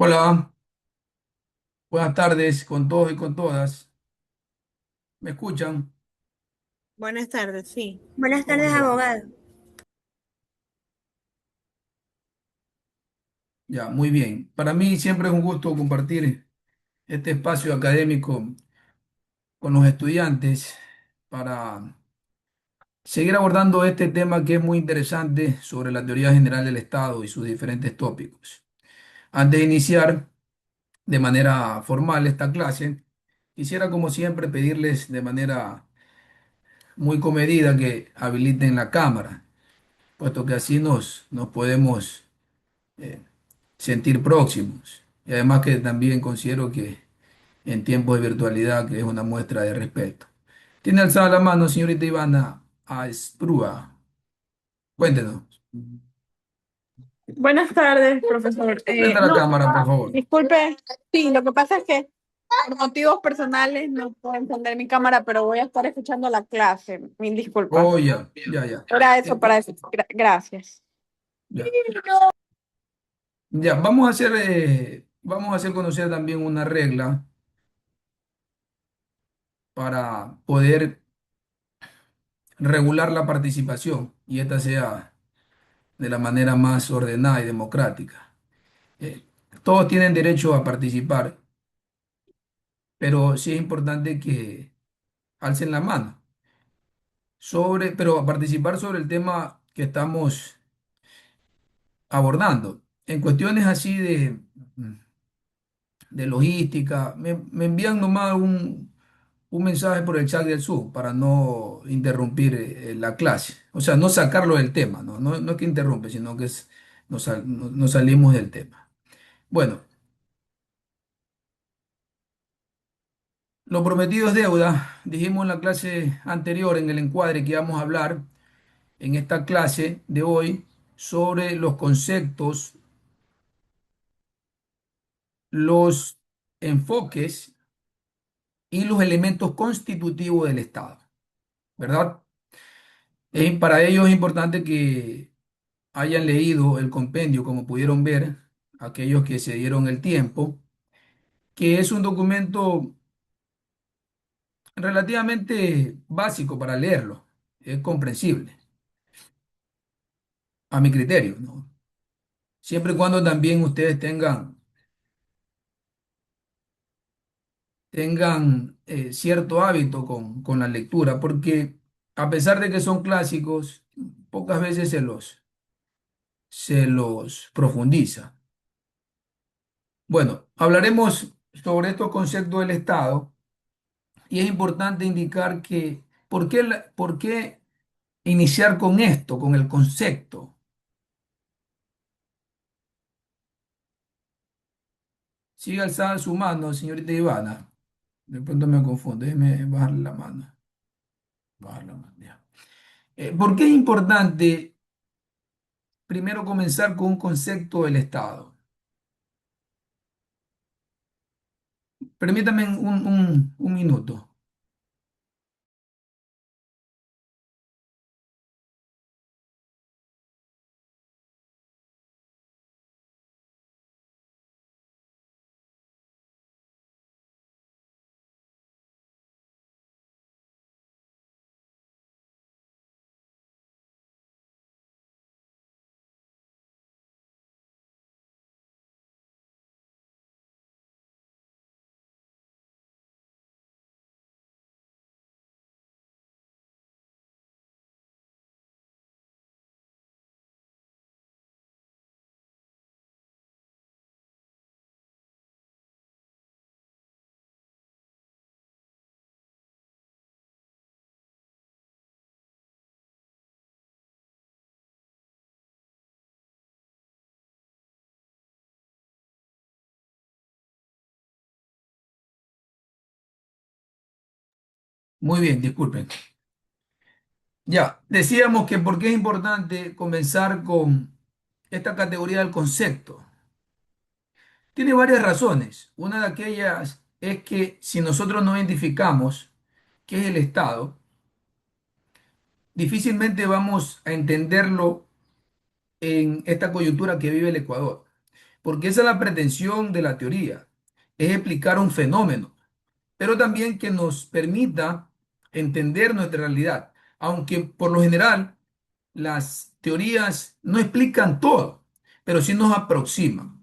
Hola, buenas tardes con todos y con todas. ¿Me escuchan? Buenas tardes, sí. Buenas ¿Cómo tardes, les va? abogado. Ya, muy bien. Para mí siempre es un gusto compartir este espacio académico con los estudiantes para seguir abordando este tema que es muy interesante sobre la teoría general del Estado y sus diferentes tópicos. Antes de iniciar de manera formal esta clase, quisiera como siempre pedirles de manera muy comedida que habiliten la cámara, puesto que así nos podemos eh, sentir próximos. Y además que también considero que en tiempos de virtualidad que es una muestra de respeto. Tiene alzada la mano, señorita Ivana Asprúa. Cuéntenos. Buenas tardes, profesor. Prenda la cámara, por favor. Disculpe, sí, lo que pasa es que por motivos personales no puedo encender mi cámara, pero voy a estar escuchando la clase. Mil disculpas. Oh, ya, ya, ya. Era eso, Eh, para eso. Gracias. ya. Ya, vamos a hacer conocer también una regla para poder regular la participación y esta sea de la manera más ordenada y democrática. Eh, Todos tienen derecho a participar, pero sí es importante que alcen la mano pero a participar sobre el tema que estamos abordando. En cuestiones así de logística, me envían nomás un mensaje por el chat del Zoom para no interrumpir la clase. O sea, no sacarlo del tema, ¿no? No es que interrumpe, sino que nos salimos del tema. Bueno, lo prometido es deuda. Dijimos en la clase anterior, en el encuadre, que íbamos a hablar en esta clase de hoy sobre los conceptos, los enfoques y los elementos constitutivos del Estado, ¿verdad? Para ello es importante que hayan leído el compendio, como pudieron ver, aquellos que se dieron el tiempo, que es un documento relativamente básico para leerlo, es comprensible, a mi criterio, ¿no? Siempre y cuando también ustedes tengan cierto hábito con la lectura, porque a pesar de que son clásicos, pocas veces se los profundiza. Bueno, hablaremos sobre estos conceptos del Estado y es importante indicar que, ¿por qué iniciar con esto, con el concepto? Sigue alzada su mano, señorita Ivana. De pronto me confundo, déjeme bajar la mano. Bajar la mano, ya. ¿Por qué es importante primero comenzar con un concepto del Estado? Permítame un minuto. Muy bien, disculpen. Ya, decíamos que por qué es importante comenzar con esta categoría del concepto. Tiene varias razones. Una de aquellas es que si nosotros no identificamos qué es el Estado, difícilmente vamos a entenderlo en esta coyuntura que vive el Ecuador. porque esa es la pretensión de la teoría, es explicar un fenómeno, pero también que nos permita entender nuestra realidad, aunque por lo general las teorías no explican todo, pero sí nos aproximan.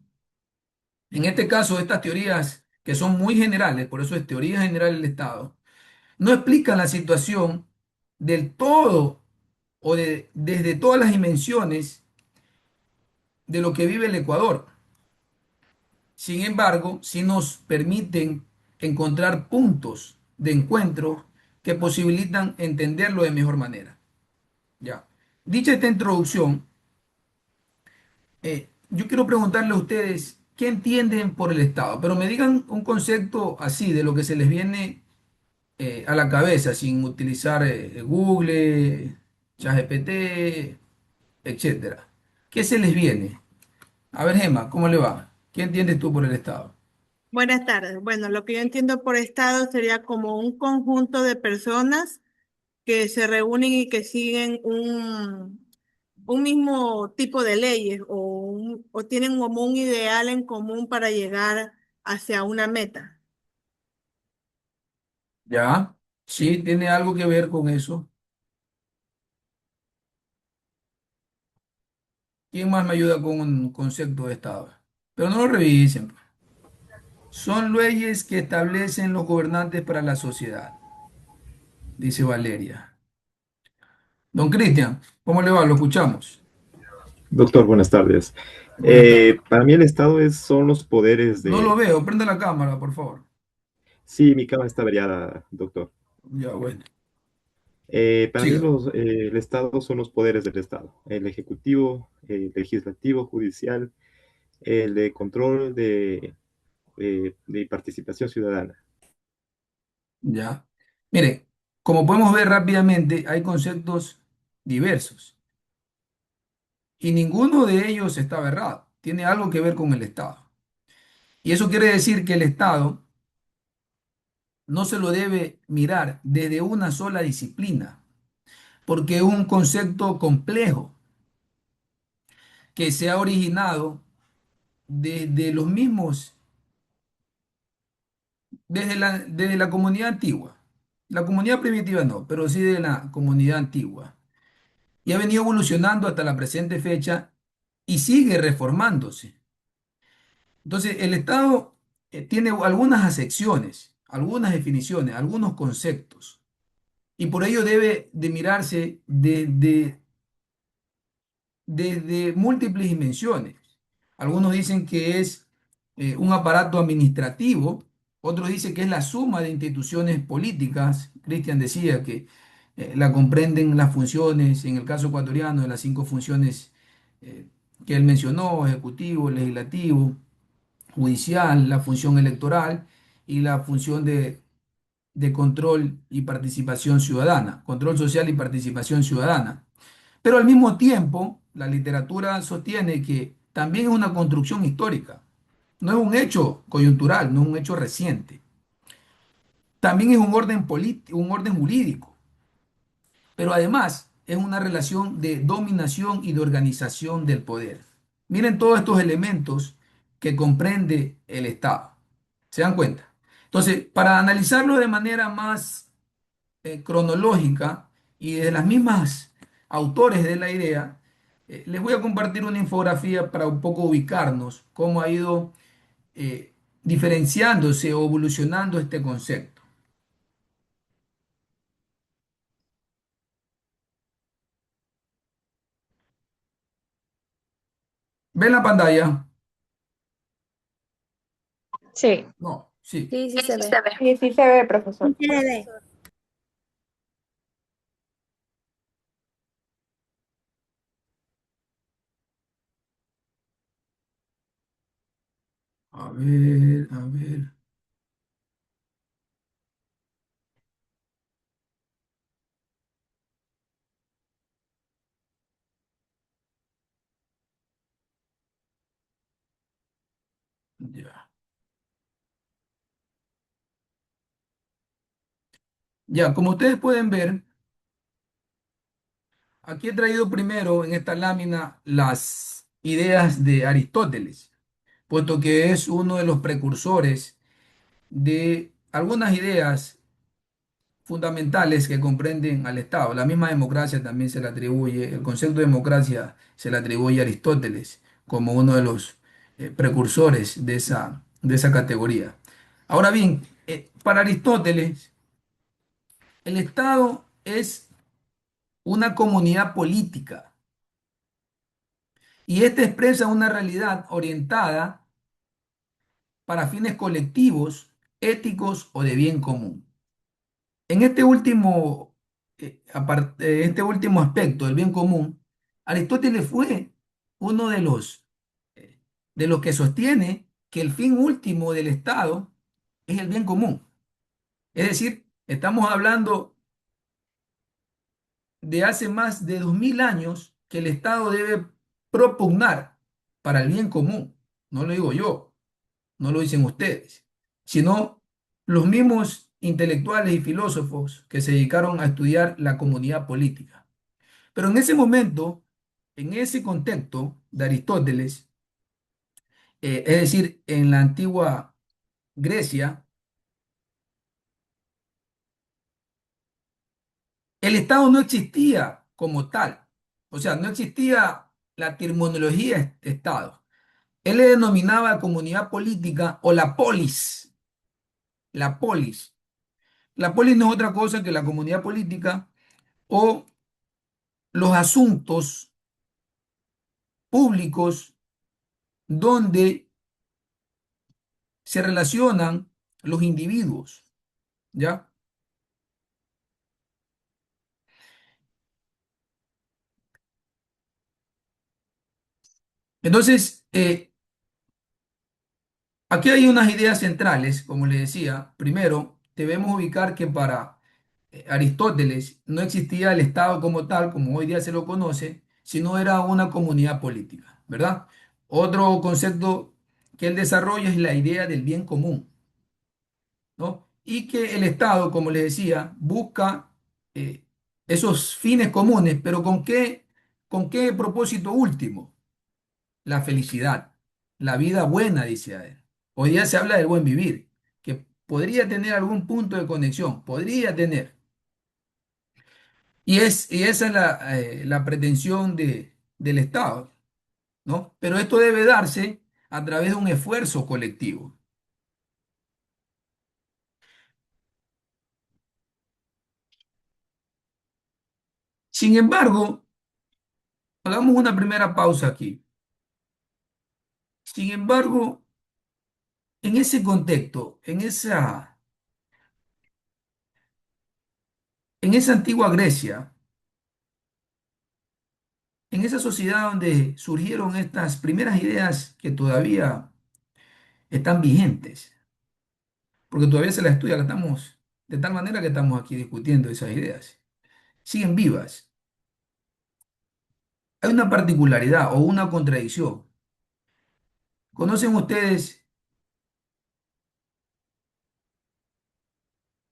En este caso, estas teorías que son muy generales, por eso es teoría general del Estado, no explican la situación del todo o desde todas las dimensiones de lo que vive el Ecuador. Sin embargo, sí nos permiten encontrar puntos de encuentro que posibilitan entenderlo de mejor manera. Ya. Dicha esta introducción, yo quiero preguntarle a ustedes qué entienden por el Estado, pero me digan un concepto así de lo que se les viene a la cabeza sin utilizar Google, ChatGPT, etcétera. ¿Qué se les viene? A ver, Gemma, ¿cómo le va? ¿Qué entiendes tú por el Estado? Buenas tardes. Bueno, lo que yo entiendo por estado sería como un conjunto de personas que se reúnen y que siguen un mismo tipo de leyes o tienen como un ideal en común para llegar hacia una meta. ¿Ya? Sí, tiene algo que ver con eso. ¿Quién más me ayuda con un concepto de Estado? Pero no lo revisen. Son leyes que establecen los gobernantes para la sociedad, dice Valeria. Don Cristian, ¿cómo le va? Lo escuchamos. Doctor, buenas tardes. Buenas tardes. Para mí el Estado son los poderes No lo de... veo, prende la cámara, por favor. Sí, mi cama está averiada, doctor. Ya, bueno. Para mí Siga. el Estado son los poderes del Estado. El ejecutivo, el legislativo, judicial, el de control de participación ciudadana. Ya. Mire, como podemos ver rápidamente, hay conceptos diversos y ninguno de ellos está errado. Tiene algo que ver con el Estado. Y eso quiere decir que el Estado no se lo debe mirar desde una sola disciplina, porque es un concepto complejo que se ha originado desde los mismos, desde la comunidad antigua. La comunidad primitiva no, pero sí de la comunidad antigua. Y ha venido evolucionando hasta la presente fecha y sigue reformándose. Entonces, el Estado tiene algunas acepciones, algunas definiciones, algunos conceptos, y por ello debe de mirarse desde múltiples dimensiones. Algunos dicen que es un aparato administrativo, otros dicen que es la suma de instituciones políticas. Cristian decía que la comprenden las funciones, en el caso ecuatoriano, de las cinco funciones eh, que él mencionó: ejecutivo, legislativo, judicial, la función electoral y la función de control y participación ciudadana, control social y participación ciudadana. Pero al mismo tiempo, la literatura sostiene que también es una construcción histórica, no es un hecho coyuntural, no es un hecho reciente. También es un orden político, un orden jurídico, pero además es una relación de dominación y de organización del poder. Miren todos estos elementos que comprende el Estado. ¿Se dan cuenta? Entonces, para analizarlo de manera más cronológica y de las mismas autores de la idea, les voy a compartir una infografía para un poco ubicarnos cómo ha ido diferenciándose o evolucionando este concepto. ¿Ven la pantalla? Sí. No, sí. Sí, sí se ve. Sí, sí se ve, profesor. Sí se ve. A ver, ya. Ya, como ustedes pueden ver, aquí he traído primero en esta lámina las ideas de Aristóteles. puesto que es uno de los precursores de algunas ideas fundamentales que comprenden al Estado. La misma democracia también se le atribuye, el concepto de democracia se le atribuye a Aristóteles como uno de los precursores de esa categoría. Ahora bien, para Aristóteles, el Estado es una comunidad política y esta expresa una realidad orientada para fines colectivos, éticos o de bien común. En este último aspecto del bien común, Aristóteles fue uno de los que sostiene que el fin último del Estado es el bien común. Es decir, estamos hablando de hace más de 2000 años que el Estado debe propugnar para el bien común. No lo digo yo, no lo dicen ustedes, sino los mismos intelectuales y filósofos que se dedicaron a estudiar la comunidad política. Pero en ese momento, en ese contexto de Aristóteles, es decir, en la antigua Grecia, el Estado no existía como tal. O sea, no existía la terminología Estado. Él le denominaba comunidad política o la polis. La polis. La polis no es otra cosa que la comunidad política o los asuntos públicos donde se relacionan los individuos, ¿ya? Entonces, aquí hay unas ideas centrales, como le decía. Primero, debemos ubicar que para Aristóteles no existía el Estado como tal, como hoy día se lo conoce, sino era una comunidad política, ¿verdad? Otro concepto que él desarrolla es la idea del bien común, ¿no? Y que el Estado, como les decía, busca eh, esos fines comunes, pero con qué propósito último? La felicidad, la vida buena, dice a él. Hoy día se habla del buen vivir, que podría tener algún punto de conexión, podría tener. Y esa es la pretensión del Estado, ¿no? Pero esto debe darse a través de un esfuerzo colectivo. Sin embargo, hagamos una primera pausa aquí. Sin embargo, en ese contexto, en esa antigua Grecia, en esa sociedad donde surgieron estas primeras ideas que todavía están vigentes, porque todavía se las estudia, las estamos, de tal manera que estamos aquí discutiendo esas ideas, siguen vivas. Hay una particularidad o una contradicción. ¿Conocen ustedes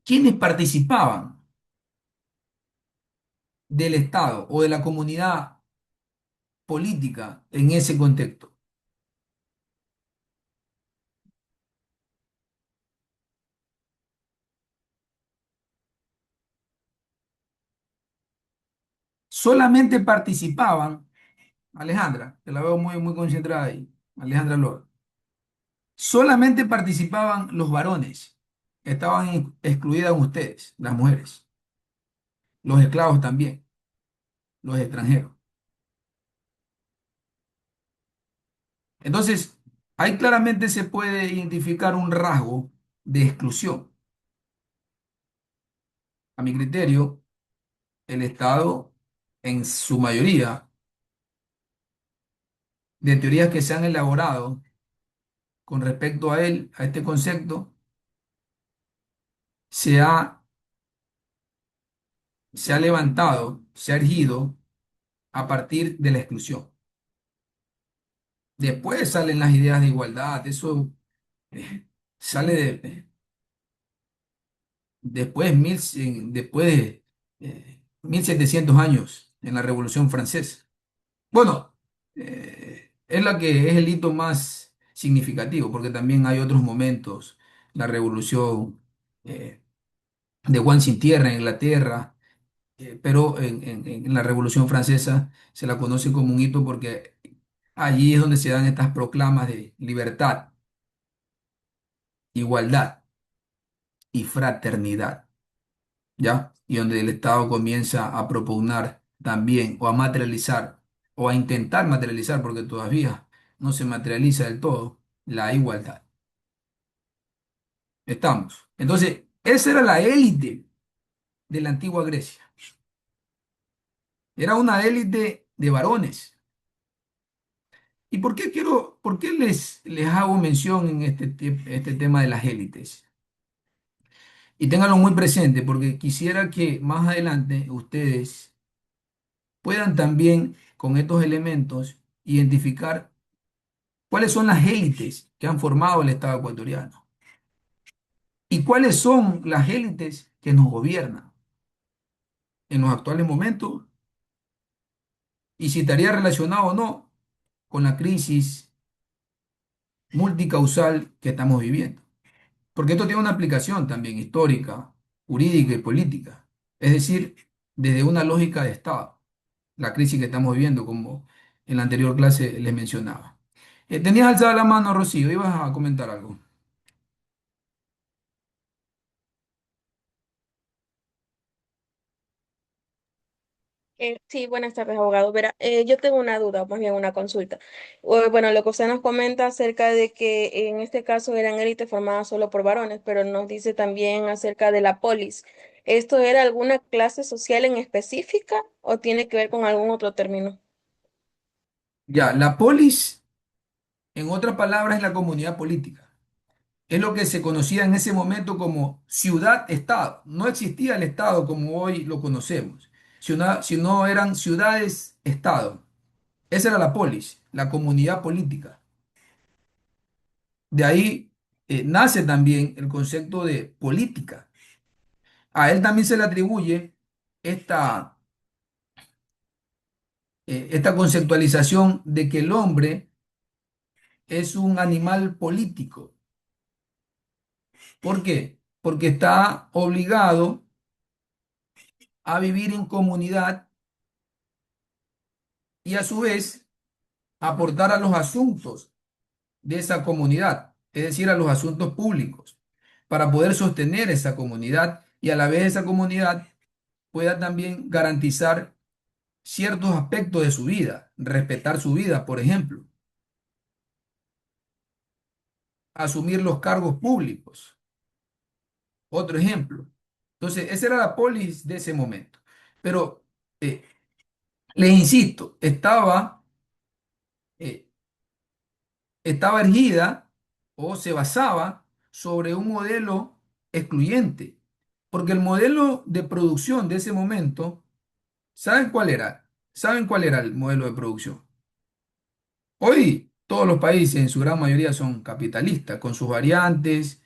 quiénes participaban del Estado o de la comunidad política en ese contexto? Solamente participaban, Alejandra, que la veo muy concentrada ahí, Alejandra Lord, solamente participaban los varones, estaban excluidas ustedes, las mujeres, los esclavos también, los extranjeros. Entonces, ahí claramente se puede identificar un rasgo de exclusión. A mi criterio, el Estado, en su mayoría, de teorías que se han elaborado con respecto a él, a este concepto, se ha, se ha levantado, se ha erguido a partir de la exclusión. Después salen las ideas de igualdad, eso sale después de 1700 años en la Revolución Francesa. Bueno, es la que es el hito más significativo, porque también hay otros momentos, la revolución eh, de Juan Sin Tierra en Inglaterra, pero en la Revolución Francesa se la conoce como un hito porque allí es donde se dan estas proclamas de libertad, igualdad y fraternidad, ¿ya? Y donde el Estado comienza a propugnar también o a materializar o a intentar materializar, porque todavía no se materializa del todo, la igualdad. Estamos. Entonces, esa era la élite de la antigua Grecia. Era una élite de varones. ¿Y por qué les hago mención en este tema de las élites? Y ténganlo muy presente, porque quisiera que más adelante ustedes puedan también con estos elementos identificar cuáles son las élites que han formado el Estado ecuatoriano y cuáles son las élites que nos gobiernan en los actuales momentos y si estaría relacionado o no con la crisis multicausal que estamos viviendo. Porque esto tiene una aplicación también histórica, jurídica y política. Es decir, desde una lógica de Estado, la crisis que estamos viviendo, como en la anterior clase les mencionaba. Tenías alzada la mano, Rocío, ibas a comentar algo. Sí, buenas tardes, abogado. Verá, yo tengo una duda, o más bien una consulta. Bueno, lo que usted nos comenta acerca de que en este caso eran élites formadas solo por varones, pero nos dice también acerca de la polis. ¿Esto era alguna clase social en específica o tiene que ver con algún otro término? Ya, la polis, en otras palabras, es la comunidad política. Es lo que se conocía en ese momento como ciudad-estado. No existía el Estado como hoy lo conocemos, sino eran ciudades-estado. Esa era la polis, la comunidad política. De ahí nace también el concepto de política. A él también se le atribuye esta, esta conceptualización de que el hombre es un animal político. ¿Por qué? Porque está obligado a vivir en comunidad y a su vez aportar a los asuntos de esa comunidad, es decir, a los asuntos públicos, para poder sostener esa comunidad y a la vez esa comunidad pueda también garantizar ciertos aspectos de su vida, respetar su vida, por ejemplo, asumir los cargos públicos, otro ejemplo. Entonces, esa era la polis de ese momento. Pero, eh, les insisto, eh, estaba erigida o se basaba sobre un modelo excluyente, porque el modelo de producción de ese momento, ¿saben cuál era? ¿Saben cuál era el modelo de producción? Hoy todos los países en su gran mayoría son capitalistas, con sus variantes,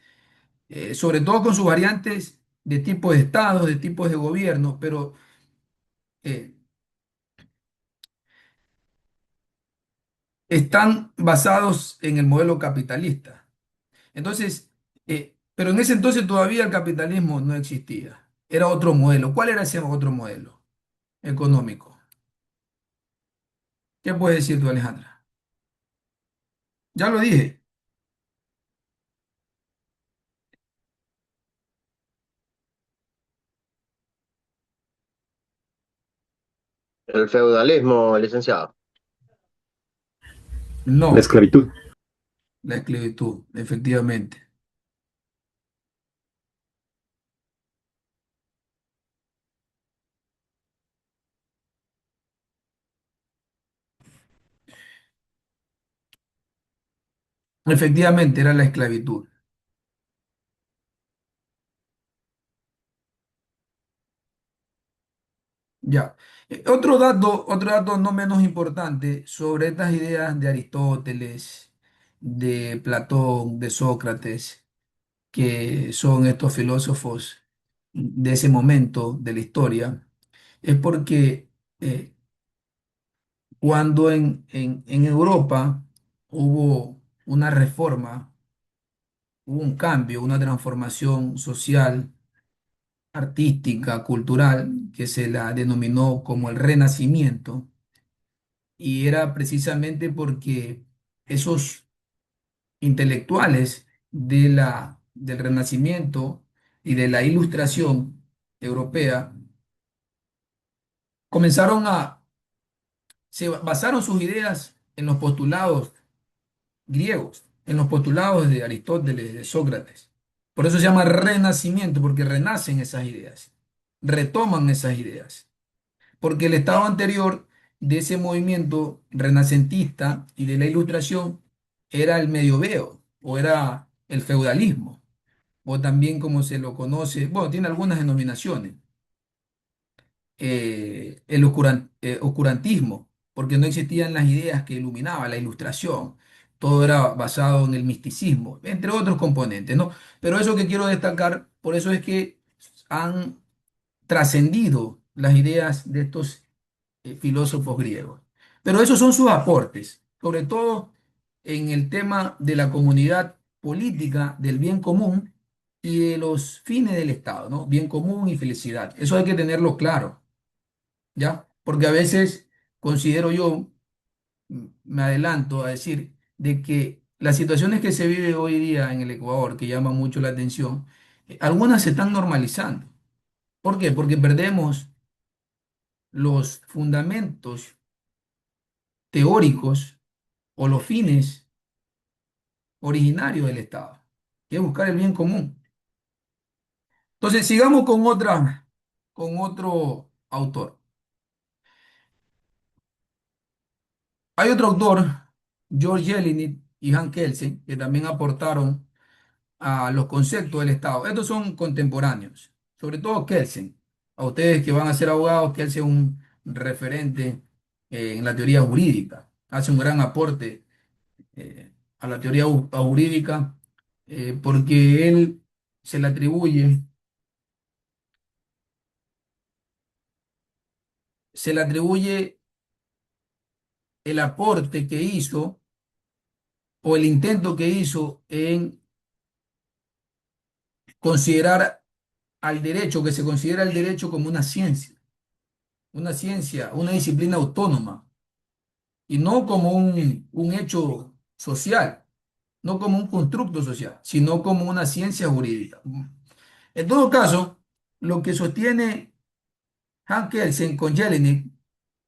sobre todo con sus variantes de tipos de estados, de tipos de gobierno, pero eh, están basados en el modelo capitalista. Entonces, pero en ese entonces todavía el capitalismo no existía. Era otro modelo. ¿Cuál era ese otro modelo económico? ¿Qué puedes decir tú, Alejandra? Ya lo dije. El feudalismo, licenciado. La No, esclavitud. la esclavitud, efectivamente. Efectivamente era la esclavitud. Ya. Otro dato no menos importante sobre estas ideas de Aristóteles, de Platón, de Sócrates, que son estos filósofos de ese momento de la historia, es porque cuando en Europa hubo una reforma, hubo un cambio, una transformación social, artística, cultural, que se la denominó como el Renacimiento, y era precisamente porque esos intelectuales del Renacimiento y de la Ilustración europea comenzaron se basaron sus ideas en los postulados griegos, en los postulados de Aristóteles, de Sócrates. Por eso se llama Renacimiento, porque renacen esas ideas, retoman esas ideas. Porque el estado anterior de ese movimiento renacentista y de la Ilustración era el medioveo o era el feudalismo, o también como se lo conoce, bueno, tiene algunas denominaciones, el oscurantismo, porque no existían las ideas que iluminaba la Ilustración, todo era basado en el misticismo, entre otros componentes, ¿no? Pero eso que quiero destacar, por eso es que han trascendido las ideas de estos filósofos griegos. Pero esos son sus aportes, sobre todo en el tema de la comunidad política, del bien común y de los fines del Estado, ¿no? Bien común y felicidad. Eso hay que tenerlo claro, ¿ya? Porque a veces considero yo, me adelanto a decir, de que las situaciones que se vive hoy día en el Ecuador, que llaman mucho la atención, algunas se están normalizando. ¿Por qué? Porque perdemos los fundamentos teóricos o los fines originarios del Estado, que es buscar el bien común. Entonces, sigamos con otro autor. Hay otro autor, George Jelinek y Hans Kelsen, que también aportaron a los conceptos del Estado. Estos son contemporáneos, sobre todo Kelsen. A ustedes que van a ser abogados, Kelsen es un referente en la teoría jurídica. Hace un gran aporte a la teoría jurídica porque él se le atribuye, se le atribuye el aporte que hizo o el intento que hizo en considerar al derecho, que se considera el derecho como una ciencia, una disciplina autónoma y no como un hecho social, no como un constructo social, sino como una ciencia jurídica. En todo caso, lo que sostiene Hank Kelsen con Jelinek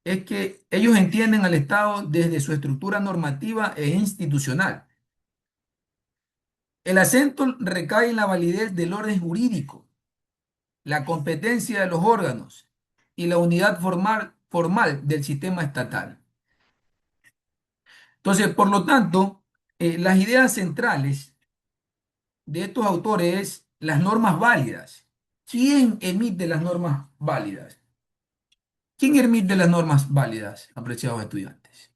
es que ellos entienden al Estado desde su estructura normativa e institucional. El acento recae en la validez del orden jurídico, la competencia de los órganos y la unidad formal del sistema estatal. Entonces, por lo tanto, las ideas centrales de estos autores es las normas válidas. ¿Quién emite las normas válidas? ¿Quién emite las normas válidas, apreciados estudiantes?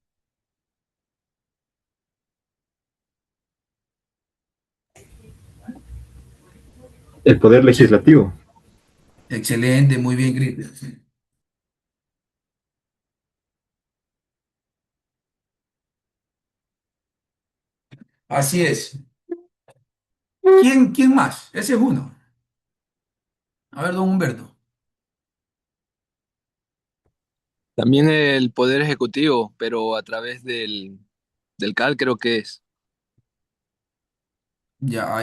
El poder legislativo. Excelente, muy bien, Cristian. Así es. ¿Quién más? Ese es uno. A ver, don Humberto. También el Poder Ejecutivo, pero a través del CAL creo que es. Ya,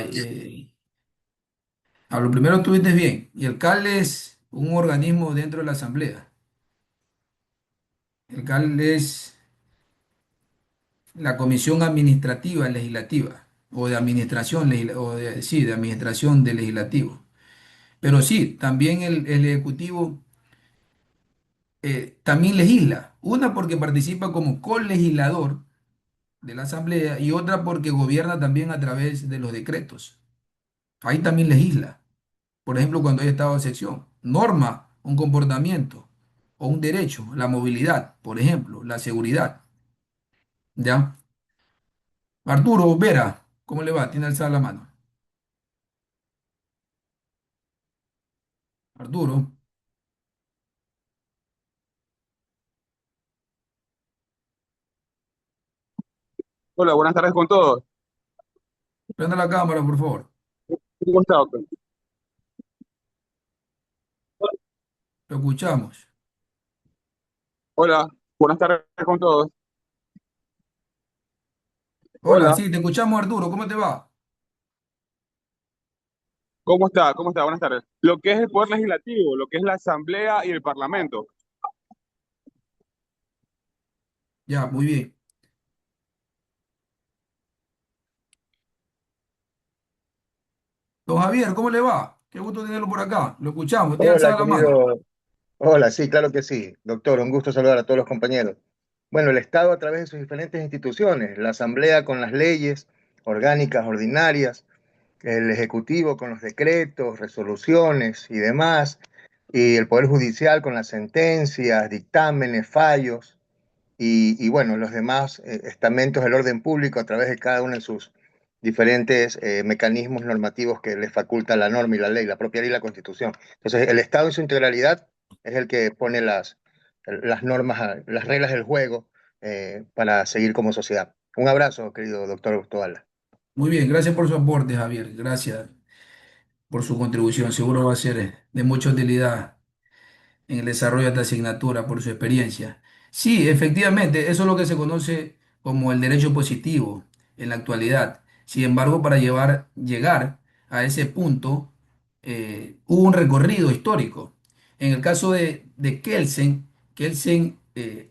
a lo primero estuviste bien. Y el CAL es un organismo dentro de la Asamblea. El CAL es la Comisión Administrativa Legislativa o de Administración, sí, de Administración del Legislativo. Pero sí, también el Ejecutivo también legisla. Una porque participa como colegislador de la Asamblea y otra porque gobierna también a través de los decretos. Ahí también legisla. Por ejemplo, cuando hay estado de excepción, norma un comportamiento o un derecho, la movilidad, por ejemplo, la seguridad. ¿Ya? Arturo Vera, ¿cómo le va? Tiene alzada la mano. Arturo. Hola, buenas tardes con todos. Prenda la cámara, por favor. ¿Cómo está, doctor? Lo escuchamos. Hola, buenas tardes con todos. Hola, Hola, sí, te escuchamos, Arturo. ¿Cómo te va? ¿cómo está? ¿Cómo está? Buenas tardes. Lo que es el poder legislativo, lo que es la asamblea y el parlamento. Ya, muy bien. Don Javier, ¿cómo le va? Qué gusto tenerlo por acá. Lo escuchamos. Tiene Hola, alzada la mano. querido. Hola, sí, claro que sí. Doctor, un gusto saludar a todos los compañeros. Bueno, el Estado a través de sus diferentes instituciones, la Asamblea con las leyes orgánicas, ordinarias, el Ejecutivo con los decretos, resoluciones y demás, y el Poder Judicial con las sentencias, dictámenes, fallos, y bueno, los demás estamentos del orden público a través de cada uno de sus diferentes mecanismos normativos que les faculta la norma y la ley, la propia ley y la Constitución. Entonces, el Estado en su integralidad es el que pone las normas, las reglas del juego para seguir como sociedad. Un abrazo, querido doctor Toala. Muy bien, gracias por su aporte, Javier. Gracias por su contribución. Seguro va a ser de mucha utilidad en el desarrollo de esta asignatura por su experiencia. Sí, efectivamente, eso es lo que se conoce como el derecho positivo en la actualidad. Sin embargo, para llegar a ese punto, hubo un recorrido histórico. En el caso de Kelsen,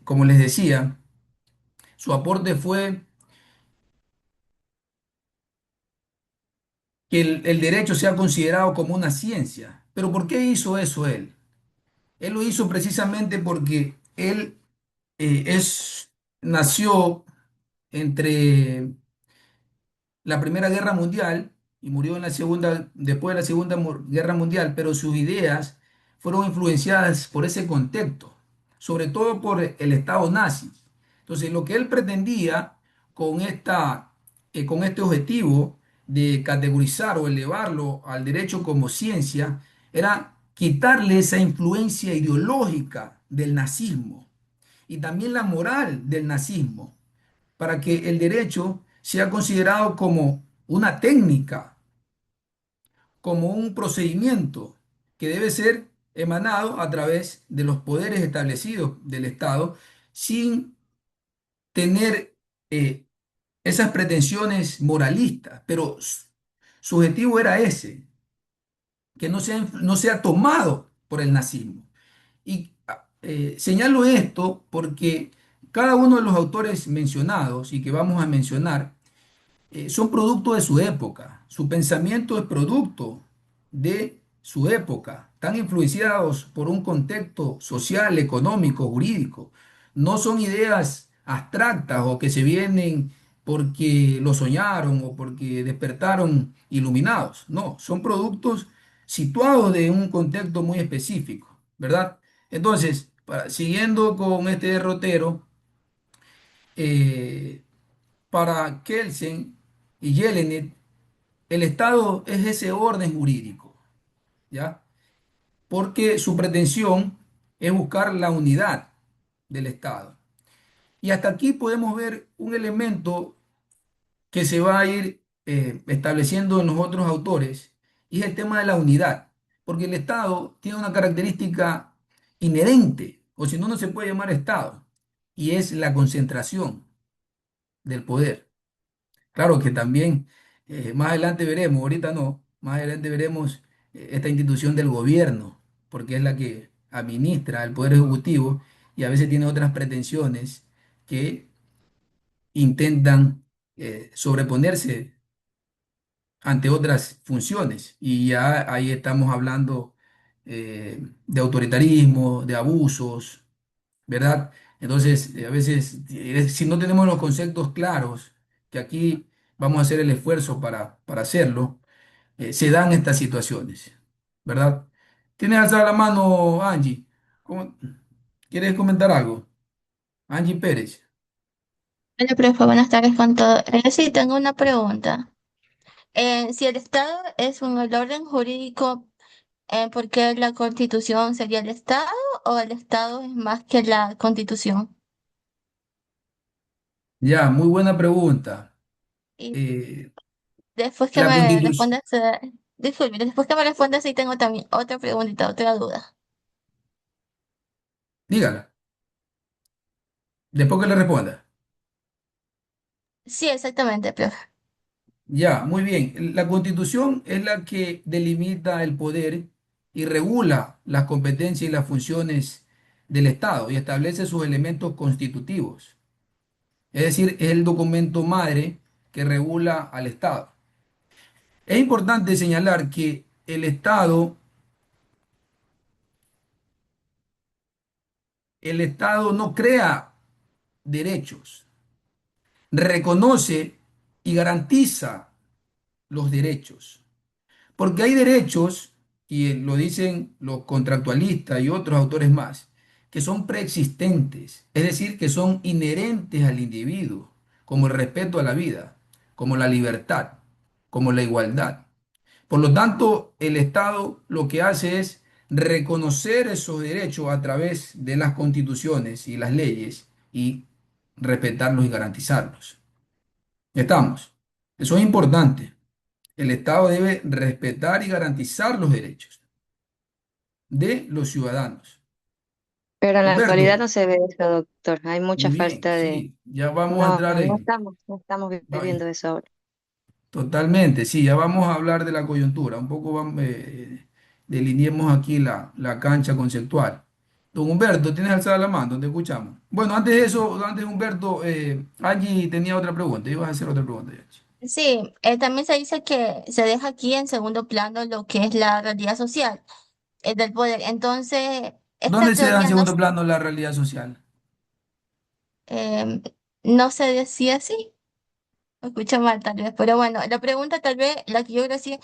como les decía, su aporte fue que el derecho sea considerado como una ciencia. Pero ¿por qué hizo eso él? Él lo hizo precisamente porque él nació entre la Primera Guerra Mundial y murió en la segunda, después de la Guerra Mundial, pero sus ideas fueron influenciadas por ese contexto, sobre todo por el Estado nazi. Entonces, lo que él pretendía con con este objetivo de categorizar o elevarlo al derecho como ciencia era quitarle esa influencia ideológica del nazismo y también la moral del nazismo para que el derecho sea considerado como una técnica, como un procedimiento que debe ser emanado a través de los poderes establecidos del Estado sin tener esas pretensiones moralistas, pero su objetivo era ese, que no sea tomado por el nazismo. Y señalo esto porque cada uno de los autores mencionados y que vamos a mencionar son producto de su época. Su pensamiento es producto de su época. Están influenciados por un contexto social, económico, jurídico. No son ideas abstractas o que se vienen porque lo soñaron o porque despertaron iluminados. No, son productos situados de un contexto muy específico, ¿verdad? Entonces, siguiendo con este derrotero, eh, para Kelsen y Jelinek, el Estado es ese orden jurídico, ¿ya? Porque su pretensión es buscar la unidad del Estado. Y hasta aquí podemos ver un elemento que se va a ir estableciendo en los otros autores, y es el tema de la unidad, porque el Estado tiene una característica inherente, o si no, no se puede llamar Estado, y es la concentración del poder. Claro que también más adelante veremos, ahorita no, más adelante veremos esta institución del gobierno, porque es la que administra el poder ejecutivo y a veces tiene otras pretensiones que intentan sobreponerse ante otras funciones. Y ya ahí estamos hablando de autoritarismo, de abusos, ¿verdad? Entonces, a veces, si no tenemos los conceptos claros, que aquí vamos a hacer el esfuerzo para hacerlo, se dan estas situaciones, ¿verdad? ¿Tienes alzada la mano, Angie? ¿Cómo- ¿Quieres comentar algo? Angie Pérez. Hola, profe, buenas tardes con todo. Sí, tengo una pregunta. Si el Estado es el orden jurídico, ¿por qué la Constitución sería el Estado o el Estado es más que la Constitución? Ya, muy buena pregunta. Y Eh, Después que La me Constitución, respondas, disculpe, después que me respondas, sí tengo también otra preguntita, otra duda. dígala, después que le responda. Sí, exactamente, profe. Ya, muy bien. La Constitución es la que delimita el poder y regula las competencias y las funciones del Estado y establece sus elementos constitutivos. Es decir, es el documento madre que regula al Estado. Es importante señalar que el Estado no crea derechos, reconoce y garantiza los derechos. Porque hay derechos, y lo dicen los contractualistas y otros autores más, que son preexistentes, es decir, que son inherentes al individuo, como el respeto a la vida, como la libertad, como la igualdad. Por lo tanto, el Estado lo que hace es reconocer esos derechos a través de las constituciones y las leyes y respetarlos y garantizarlos. ¿Estamos? Eso es importante. El Estado debe respetar y garantizar los derechos de los ciudadanos. Pero en la actualidad Humberto, no se ve eso, doctor. Hay mucha muy bien, falta de... sí, ya vamos a No, entrar en... no estamos va- viviendo eso ahora. Totalmente, sí, ya vamos a hablar de la coyuntura. Un poco delineemos aquí la cancha conceptual. Don Humberto, ¿tienes alzada la mano? Te escuchamos. Bueno, antes de eso, antes de Humberto, Angie tenía otra pregunta. Ibas a hacer otra pregunta, Angie. Sí, también se dice que se deja aquí en segundo plano lo que es la realidad social, del poder. Entonces, esta ¿Dónde se da en teoría no, segundo plano la realidad social? eh, no se decía así. Me escucho mal tal vez, pero bueno, la pregunta tal vez, la que yo creo sí,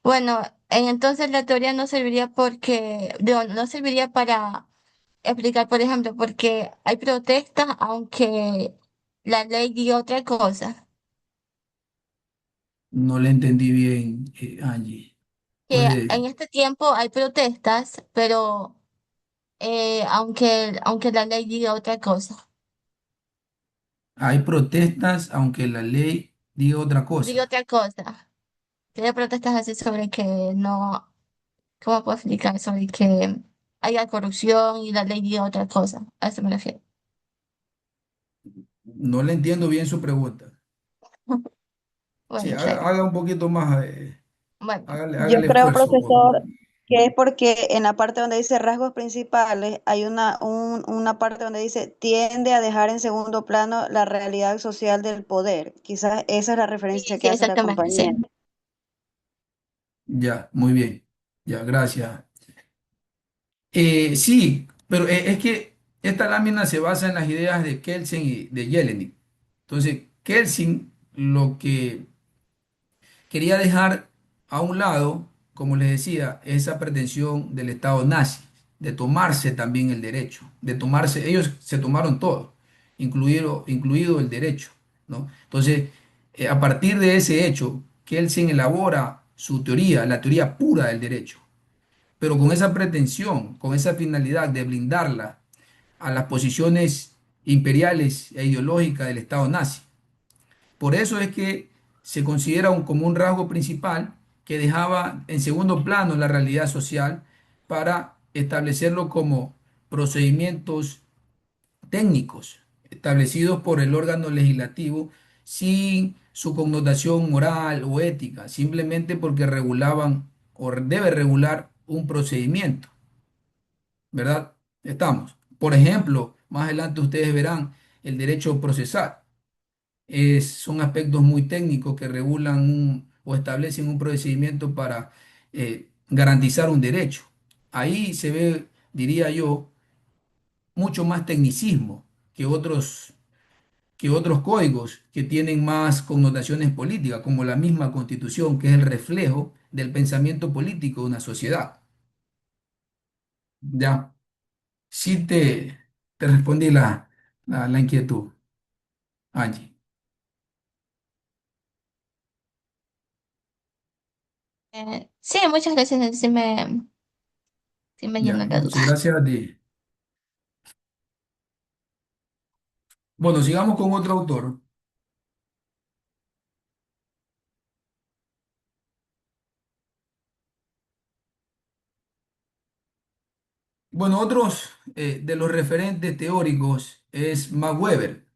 bueno, entonces la teoría no serviría porque, digo, no serviría para explicar, por ejemplo, porque hay protestas aunque la ley diga otra cosa, No le entendí bien, Angie. que Puede, en este tiempo hay protestas, pero aunque la ley diga otra cosa, hay protestas, aunque la ley diga otra diga cosa. otra cosa, que hay protestas así sobre que no, ¿cómo puedo explicar? Sobre que haya corrupción y la ley diga otra cosa, a eso me refiero. No le entiendo bien su pregunta. Sí, Bueno, está bien. haga un poquito más, Bueno, Yo hágale creo, esfuerzo. profesor, que es porque en la parte donde dice rasgos principales hay una parte donde dice tiende a dejar en segundo plano la realidad social del poder. Quizás esa es la sí, referencia sí, que hace la exactamente, sí. compañía. Ya, muy bien. Ya, gracias. Sí, pero es que esta lámina se basa en las ideas de Kelsen y de Jelenic. Entonces, Kelsen lo que quería dejar a un lado, como les decía, esa pretensión del Estado nazi, de tomarse también el derecho, de tomarse, ellos se tomaron todo, incluido el derecho, ¿no? Entonces, a partir de ese hecho, Kelsen elabora su teoría, la teoría pura del derecho, pero con esa pretensión, con esa finalidad de blindarla a las posiciones imperiales e ideológicas del Estado nazi. Por eso es que se considera como un rasgo principal que dejaba en segundo plano la realidad social para establecerlo como procedimientos técnicos establecidos por el órgano legislativo sin su connotación moral o ética, simplemente porque regulaban o debe regular un procedimiento, ¿verdad? Estamos. Por ejemplo, más adelante ustedes verán el derecho procesal son aspectos muy técnicos que regulan o establecen un procedimiento para garantizar un derecho. Ahí se ve, diría yo, mucho más tecnicismo que otros códigos que tienen más connotaciones políticas, como la misma Constitución, que es el reflejo del pensamiento político de una sociedad. Ya, sí te respondí la inquietud, Angie. Sí, muchas gracias, sí me Ya, llenó la no, duda. sí, gracias a ti. Bueno, sigamos con otro autor. Bueno, otros de los referentes teóricos es Max Weber.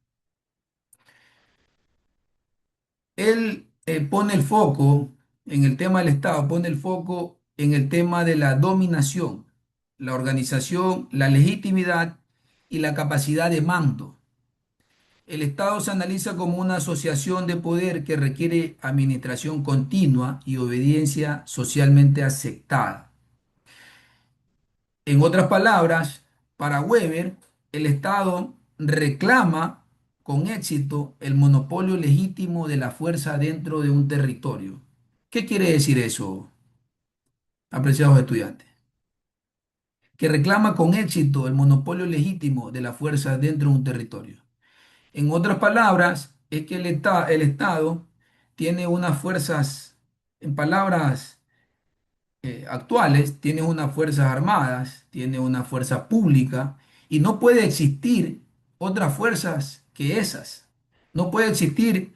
Él pone el foco en el tema del Estado, pone el foco en el tema de la dominación, la organización, la legitimidad y la capacidad de mando. El Estado se analiza como una asociación de poder que requiere administración continua y obediencia socialmente aceptada. En otras palabras, para Weber, el Estado reclama con éxito el monopolio legítimo de la fuerza dentro de un territorio. ¿Qué quiere decir eso, apreciados estudiantes? Que reclama con éxito el monopolio legítimo de la fuerza dentro de un territorio. En otras palabras, es que el Estado tiene unas fuerzas, en palabras actuales, tiene unas fuerzas armadas, tiene una fuerza pública y no puede existir otras fuerzas que esas. No puede existir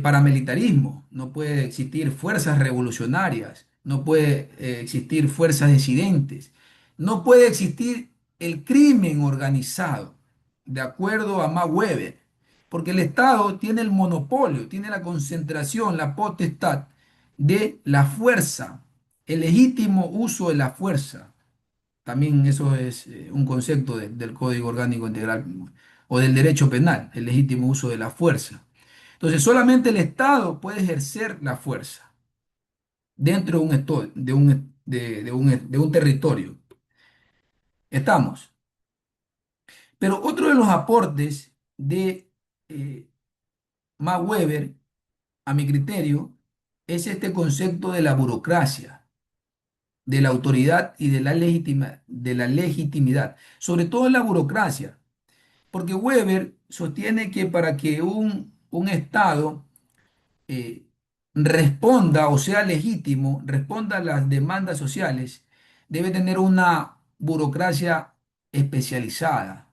paramilitarismo, no puede existir fuerzas revolucionarias, no puede existir fuerzas disidentes, no puede existir el crimen organizado, de acuerdo a Max Weber, porque el Estado tiene el monopolio, tiene la concentración, la potestad de la fuerza, el legítimo uso de la fuerza. También eso es un concepto del Código Orgánico Integral o del derecho penal, el legítimo uso de la fuerza. Entonces, solamente el Estado puede ejercer la fuerza dentro de un territorio. Estamos. Pero otro de los aportes de eh, Max Weber, a mi criterio, es este concepto de la burocracia, de la autoridad y de la legitimidad, sobre todo en la burocracia, porque Weber sostiene que para que un Estado eh, responda o sea legítimo, responda a las demandas sociales, debe tener una burocracia especializada,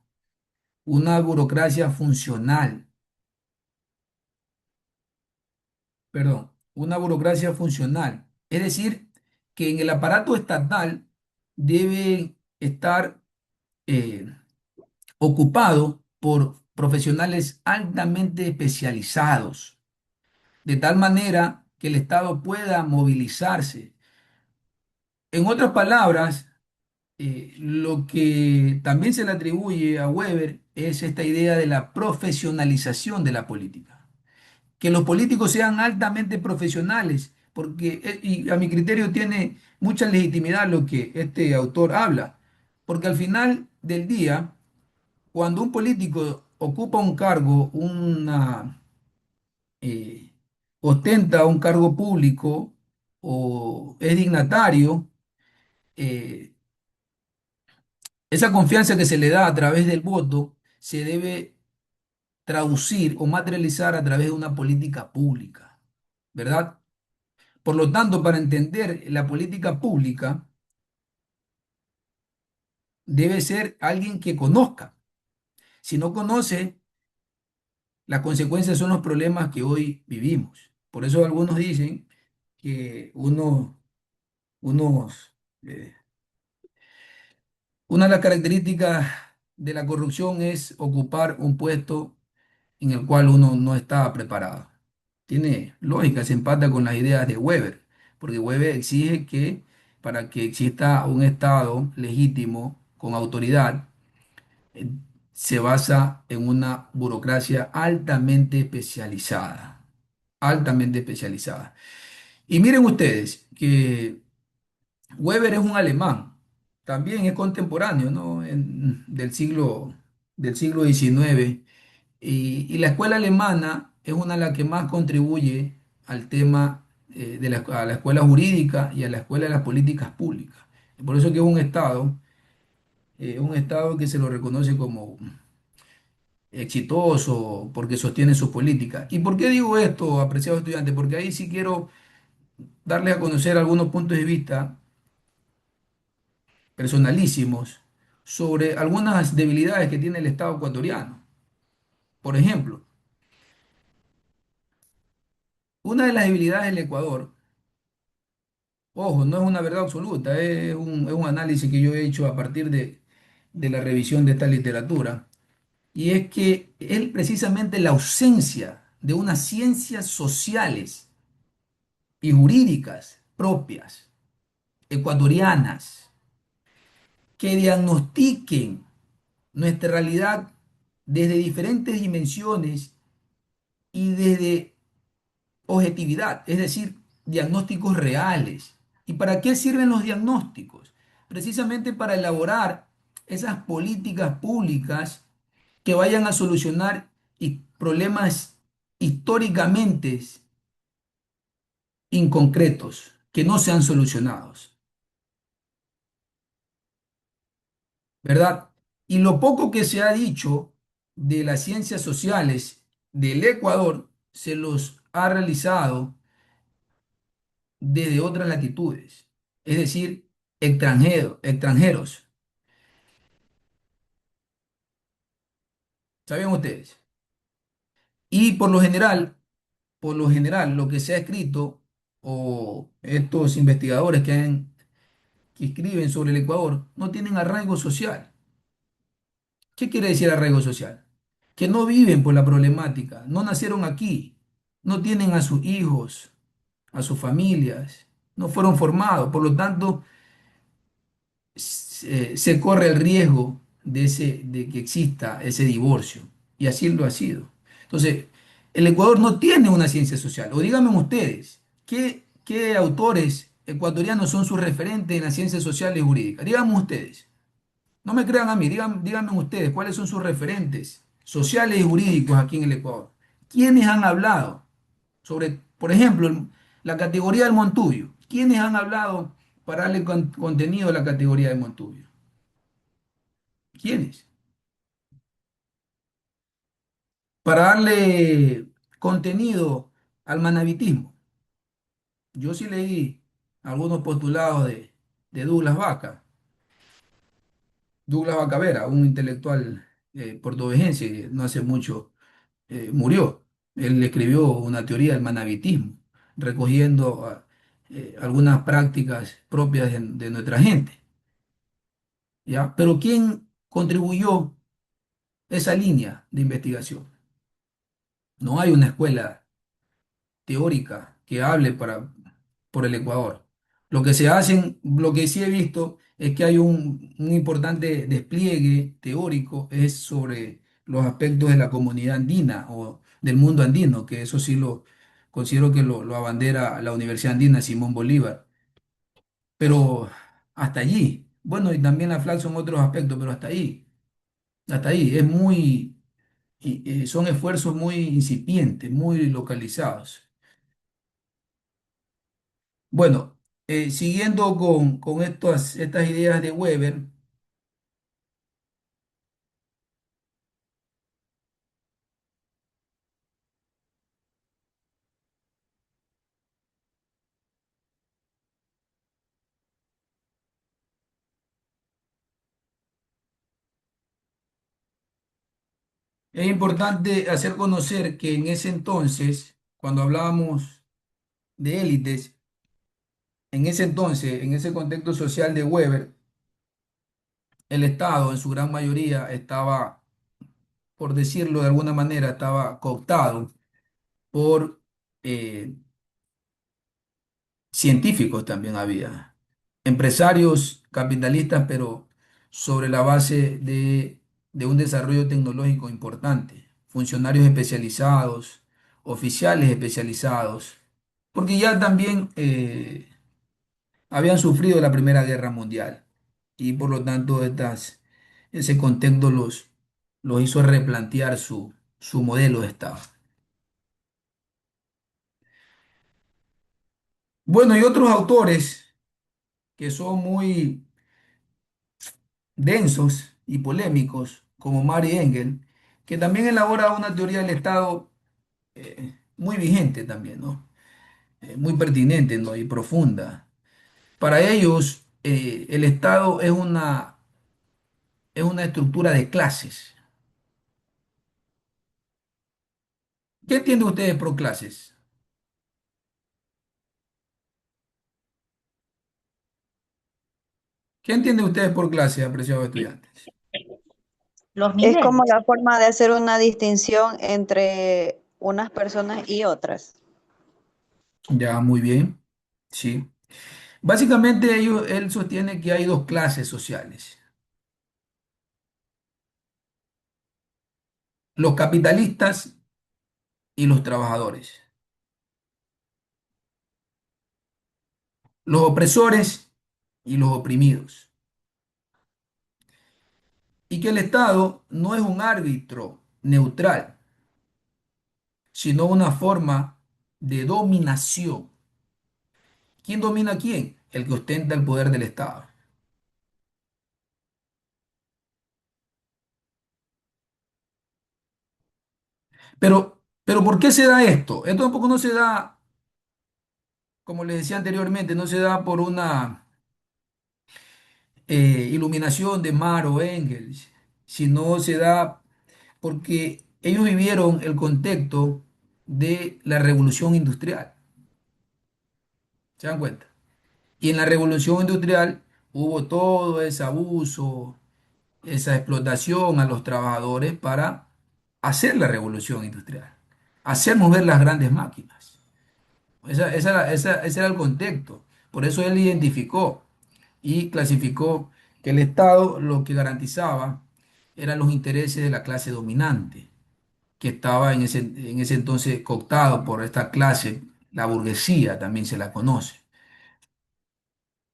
una burocracia funcional, perdón, una burocracia funcional. Es decir, que en el aparato estatal debe estar eh, ocupado por profesionales altamente especializados, de tal manera que el Estado pueda movilizarse. En otras palabras, lo que también se le atribuye a Weber es esta idea de la profesionalización de la política. Que los políticos sean altamente profesionales, porque, y a mi criterio tiene mucha legitimidad lo que este autor habla, porque al final del día, cuando un político ocupa un cargo, eh, ostenta un cargo público o es dignatario, eh, esa confianza que se le da a través del voto se debe traducir o materializar a través de una política pública, ¿verdad? Por lo tanto, para entender la política pública, debe ser alguien que conozca. Si no conoce, las consecuencias son los problemas que hoy vivimos. Por eso algunos dicen que unos, eh, una de las características de la corrupción es ocupar un puesto en el cual uno no está preparado. Tiene lógica, se empata con las ideas de Weber, porque Weber exige que para que exista un Estado legítimo con autoridad, eh, se basa en una burocracia altamente especializada, altamente especializada. Y miren ustedes que Weber es un alemán, también es contemporáneo, ¿no? Del siglo XIX. Y la escuela alemana es una de las que más contribuye al tema a la escuela jurídica y a la escuela de las políticas públicas. Por eso que es un estado que se lo reconoce como exitoso porque sostiene sus políticas. ¿Y por qué digo esto, apreciados estudiantes? Porque ahí sí quiero darles a conocer algunos puntos de vista personalísimos sobre algunas debilidades que tiene el Estado ecuatoriano. Por ejemplo, una de las debilidades del Ecuador, Ojo, no es una verdad absoluta, es un análisis que yo he hecho a partir de la revisión de esta literatura. Y es que es precisamente la ausencia de unas ciencias sociales y jurídicas propias, ecuatorianas, que diagnostiquen nuestra realidad desde diferentes dimensiones y desde objetividad, es decir, diagnósticos reales. ¿Y para qué sirven los diagnósticos? Precisamente para elaborar esas políticas públicas que vayan a solucionar problemas históricamente inconcretos, que no sean solucionados, ¿verdad? Y lo poco que se ha dicho de las ciencias sociales del Ecuador se los ha realizado desde otras latitudes, es decir, extranjeros. ¿Saben ustedes? Y por lo general, lo que se ha escrito o estos investigadores que escriben sobre el Ecuador no tienen arraigo social. ¿Qué quiere decir arraigo social? Que no viven por la problemática, no nacieron aquí, no tienen a sus hijos, a sus familias, no fueron formados, por lo tanto, se corre el riesgo de que exista ese divorcio, y así lo ha sido. Entonces, el Ecuador no tiene una ciencia social, o díganme ustedes, ¿qué autores ecuatorianos son sus referentes en las ciencias sociales y jurídicas? Díganme ustedes. No me crean a mí, díganme ustedes cuáles son sus referentes sociales y jurídicos aquí en el Ecuador. ¿Quiénes han hablado sobre, por ejemplo, la categoría del Montuyo? ¿Quiénes han hablado para darle contenido a la categoría del Montuyo? ¿Quiénes? Para darle contenido al manabitismo. Yo sí leí algunos postulados de Douglas Vaca, un intelectual portovejense que no hace mucho murió. Él escribió una teoría del manabitismo, recogiendo algunas prácticas propias de nuestra gente, ¿ya? Pero ¿quién contribuyó esa línea de investigación? No hay una escuela teórica que hable por el Ecuador. Lo que sí he visto es que hay un importante despliegue teórico es sobre los aspectos de la comunidad andina o del mundo andino, que eso sí lo considero que lo abandera la Universidad Andina Simón Bolívar. Pero hasta allí. Bueno, y también la FLAC son otros aspectos, pero hasta ahí. Hasta ahí. Son esfuerzos muy incipientes, muy localizados. Bueno, siguiendo con estas ideas de Weber, es importante hacer conocer que en ese entonces, cuando hablábamos de élites, en ese entonces, en ese contexto social de Weber, el Estado en su gran mayoría estaba, por decirlo de alguna manera, estaba cooptado por eh, científicos también había, empresarios capitalistas, pero sobre la base de un desarrollo tecnológico importante, funcionarios especializados, oficiales especializados, porque ya también habían sufrido la Primera Guerra Mundial y por lo tanto ese contexto los hizo replantear su modelo de Estado. Bueno, y otros autores que son muy densos y polémicos, como Mary Engel, que también elabora una teoría del Estado muy vigente también, ¿no? Muy pertinente, ¿no? Y profunda. Para ellos, el Estado es una estructura de clases. ¿Qué entienden ustedes por clases? ¿Qué entienden ustedes por clase, apreciados estudiantes? Los Es como niveles. la forma de hacer una distinción entre unas personas y otras. Ya, muy bien. Sí. Básicamente él sostiene que hay dos clases sociales. Los capitalistas y los trabajadores. Los opresores y los oprimidos. Y que el Estado no es un árbitro neutral, sino una forma de dominación. ¿Quién domina a quién? El que ostenta el poder del Estado. Pero ¿por qué se da esto? Esto tampoco no se da, como les decía anteriormente, no se da por una iluminación de Marx o Engels, sino se da porque ellos vivieron el contexto de la revolución industrial. ¿Se dan cuenta? Y en la revolución industrial hubo todo ese abuso, esa explotación a los trabajadores para hacer la revolución industrial, hacer mover las grandes máquinas. Ese era el contexto. Por eso él identificó y clasificó que el Estado lo que garantizaba eran los intereses de la clase dominante, que estaba en ese entonces cooptado por esta clase, la burguesía también se la conoce.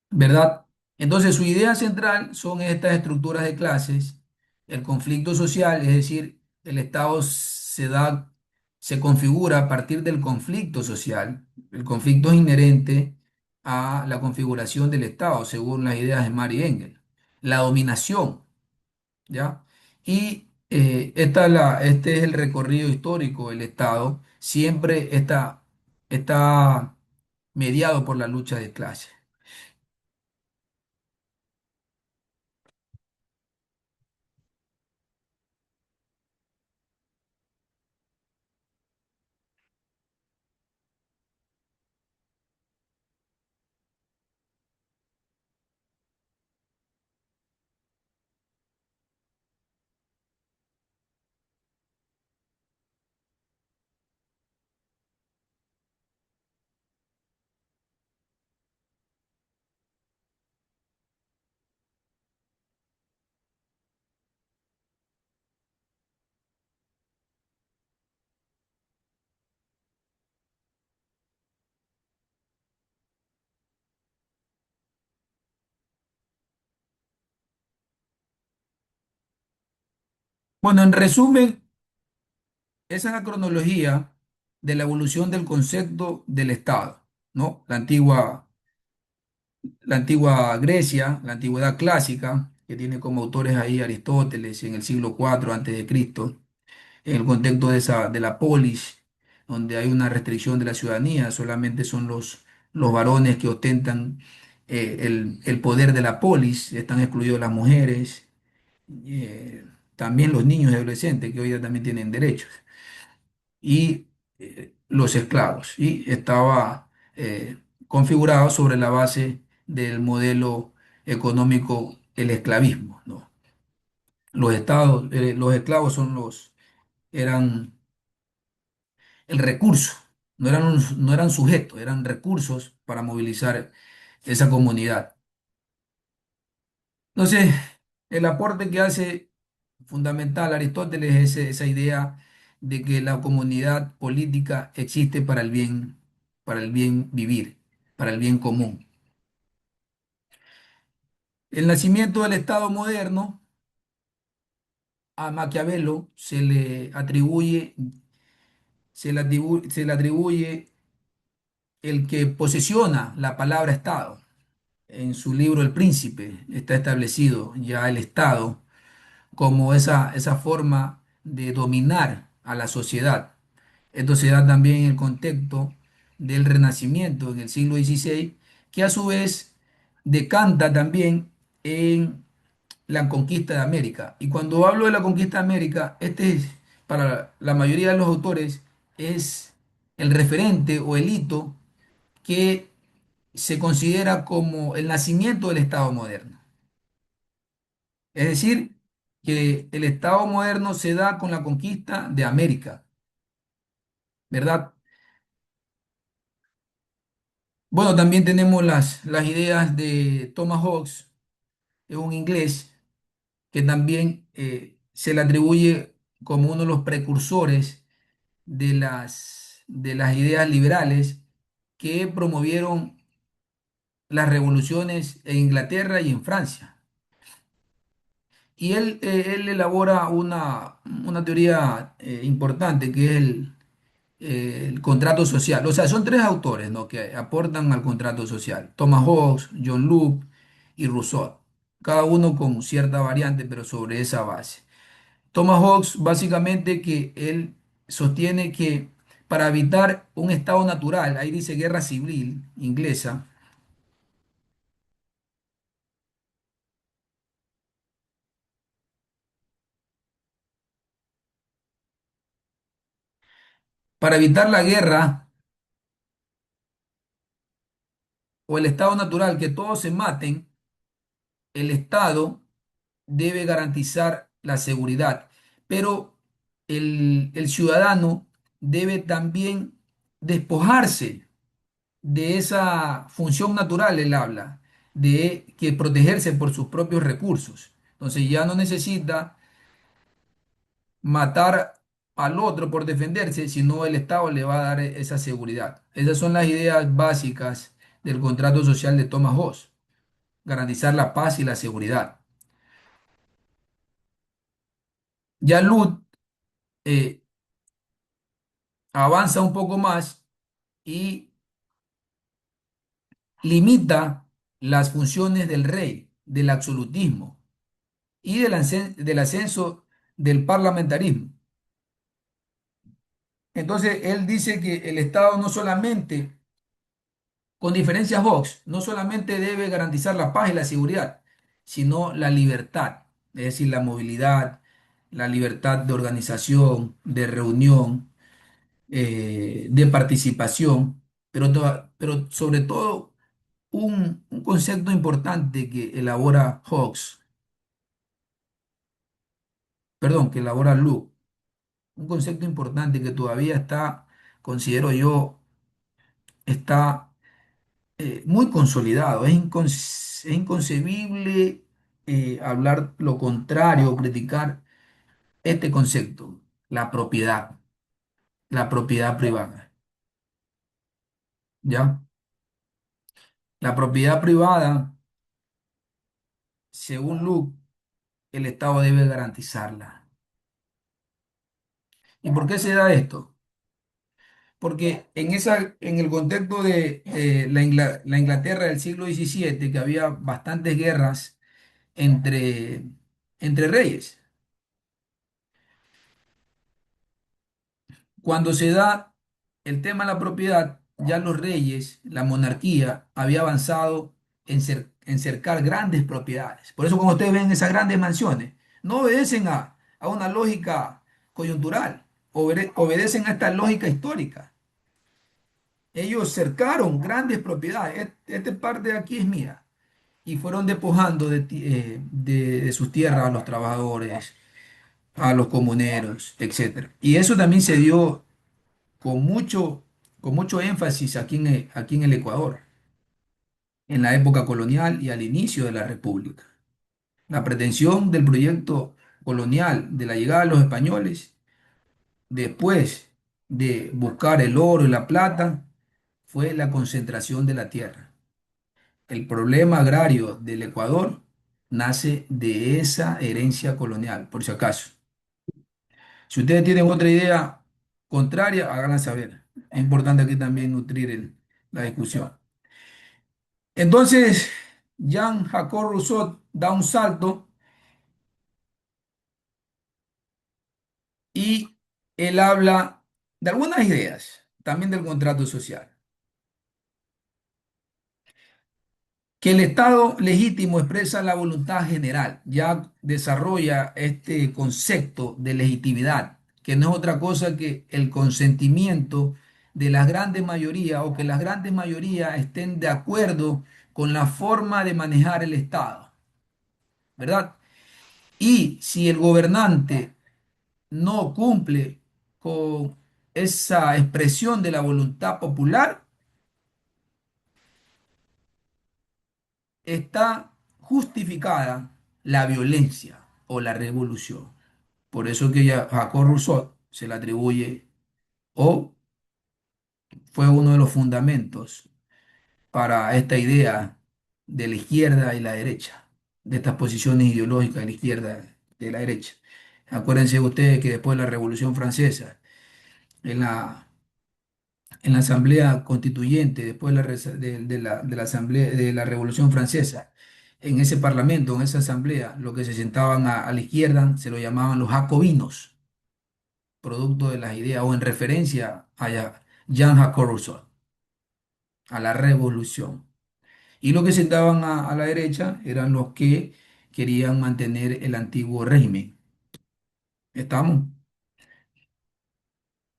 ¿Verdad? Entonces, su idea central son estas estructuras de clases, el conflicto social, es decir, el Estado se configura a partir del conflicto social. El conflicto es inherente a la configuración del Estado, según las ideas de Marx y Engels. La dominación, ¿ya? Y este es el recorrido histórico del Estado, siempre está mediado por la lucha de clases. Bueno, en resumen, esa es la cronología de la evolución del concepto del Estado, ¿no? La antigua Grecia, la antigüedad clásica, que tiene como autores ahí Aristóteles en el siglo IV antes de Cristo, en el contexto de la polis, donde hay una restricción de la ciudadanía, solamente son los varones que ostentan el poder de la polis, están excluidos las mujeres, eh, también los niños y adolescentes, que hoy día también tienen derechos y los esclavos. Y estaba configurado sobre la base del modelo económico, el esclavismo, ¿no? Los esclavos eran el recurso, no eran sujetos, eran recursos para movilizar esa comunidad. Entonces, el aporte que hace fundamental Aristóteles es esa idea de que la comunidad política existe para el bien vivir, para el bien común. El nacimiento del Estado moderno, a Maquiavelo se le atribuye el que posesiona la palabra Estado. En su libro El Príncipe está establecido ya el Estado como esa forma de dominar a la sociedad. Esto se da también en el contexto del Renacimiento en el siglo XVI, que a su vez decanta también en la conquista de América. Y cuando hablo de la conquista de América, para la mayoría de los autores, es el referente o el hito que se considera como el nacimiento del Estado moderno. Es decir, que el Estado moderno se da con la conquista de América, ¿verdad? Bueno, también tenemos las ideas de Thomas Hobbes, es un inglés que también se le atribuye como uno de los precursores de las ideas liberales que promovieron las revoluciones en Inglaterra y en Francia. Y él elabora una teoría importante que es el contrato social. O sea, son tres autores, ¿no?, que aportan al contrato social. Thomas Hobbes, John Locke y Rousseau. Cada uno con cierta variante, pero sobre esa base. Thomas Hobbes básicamente que él sostiene que para evitar un estado natural, ahí dice guerra civil inglesa, para evitar la guerra o el estado natural, que todos se maten, el Estado debe garantizar la seguridad, pero el ciudadano debe también despojarse de esa función natural, él habla, de que protegerse por sus propios recursos. Entonces ya no necesita matar al otro por defenderse, sino el Estado le va a dar esa seguridad. Esas son las ideas básicas del contrato social de Thomas Hobbes, garantizar la paz y la seguridad. Ya Lut eh, avanza un poco más y limita las funciones del rey, del absolutismo y del ascenso del parlamentarismo. Entonces, él dice que el Estado no solamente, con diferencias Vox, no solamente debe garantizar la paz y la seguridad, sino la libertad, es decir, la movilidad, la libertad de organización, de reunión, de participación, pero sobre todo un concepto importante que elabora Hobbes, perdón, que elabora Luke, un concepto importante que todavía está, considero yo, está muy consolidado. Es inconcebible hablar lo contrario o criticar este concepto, la propiedad privada. ¿Ya? La propiedad privada, según Luke, el Estado debe garantizarla. ¿Y por qué se da esto? Porque en el contexto de la Inglaterra del siglo XVII, que había bastantes guerras entre, entre reyes, cuando se da el tema de la propiedad, ya los reyes, la monarquía, había avanzado en cercar grandes propiedades. Por eso cuando ustedes ven esas grandes mansiones, no obedecen a una lógica coyuntural, obedecen a esta lógica histórica. Ellos cercaron grandes propiedades. Esta parte de aquí es mía. Y fueron despojando de sus tierras a los trabajadores, a los comuneros, etcétera. Y eso también se dio con mucho énfasis aquí en el Ecuador, en la época colonial y al inicio de la República. La pretensión del proyecto colonial de la llegada de los españoles, después de buscar el oro y la plata, fue la concentración de la tierra. El problema agrario del Ecuador nace de esa herencia colonial, por si acaso. Si ustedes tienen otra idea contraria, háganla saber. Es importante aquí también nutrir la discusión. Entonces, Jean-Jacques Rousseau da un salto y él habla de algunas ideas, también del contrato social. Que el Estado legítimo expresa la voluntad general, ya desarrolla este concepto de legitimidad, que no es otra cosa que el consentimiento de las grandes mayorías o que las grandes mayorías estén de acuerdo con la forma de manejar el Estado, ¿verdad? Y si el gobernante no cumple con esa expresión de la voluntad popular, está justificada la violencia o la revolución. Por eso que Jacob Rousseau se le atribuye o fue uno de los fundamentos para esta idea de la izquierda y la derecha, de estas posiciones ideológicas de la izquierda y de la derecha. Acuérdense ustedes que después de la Revolución Francesa, en la Asamblea Constituyente, después de la Asamblea, de la Revolución Francesa, en ese parlamento, en esa asamblea, los que se sentaban a la izquierda se lo llamaban los jacobinos, producto de las ideas o en referencia a Jean-Jacques Rousseau, a la revolución. Y los que sentaban a la derecha eran los que querían mantener el antiguo régimen. ¿Estamos?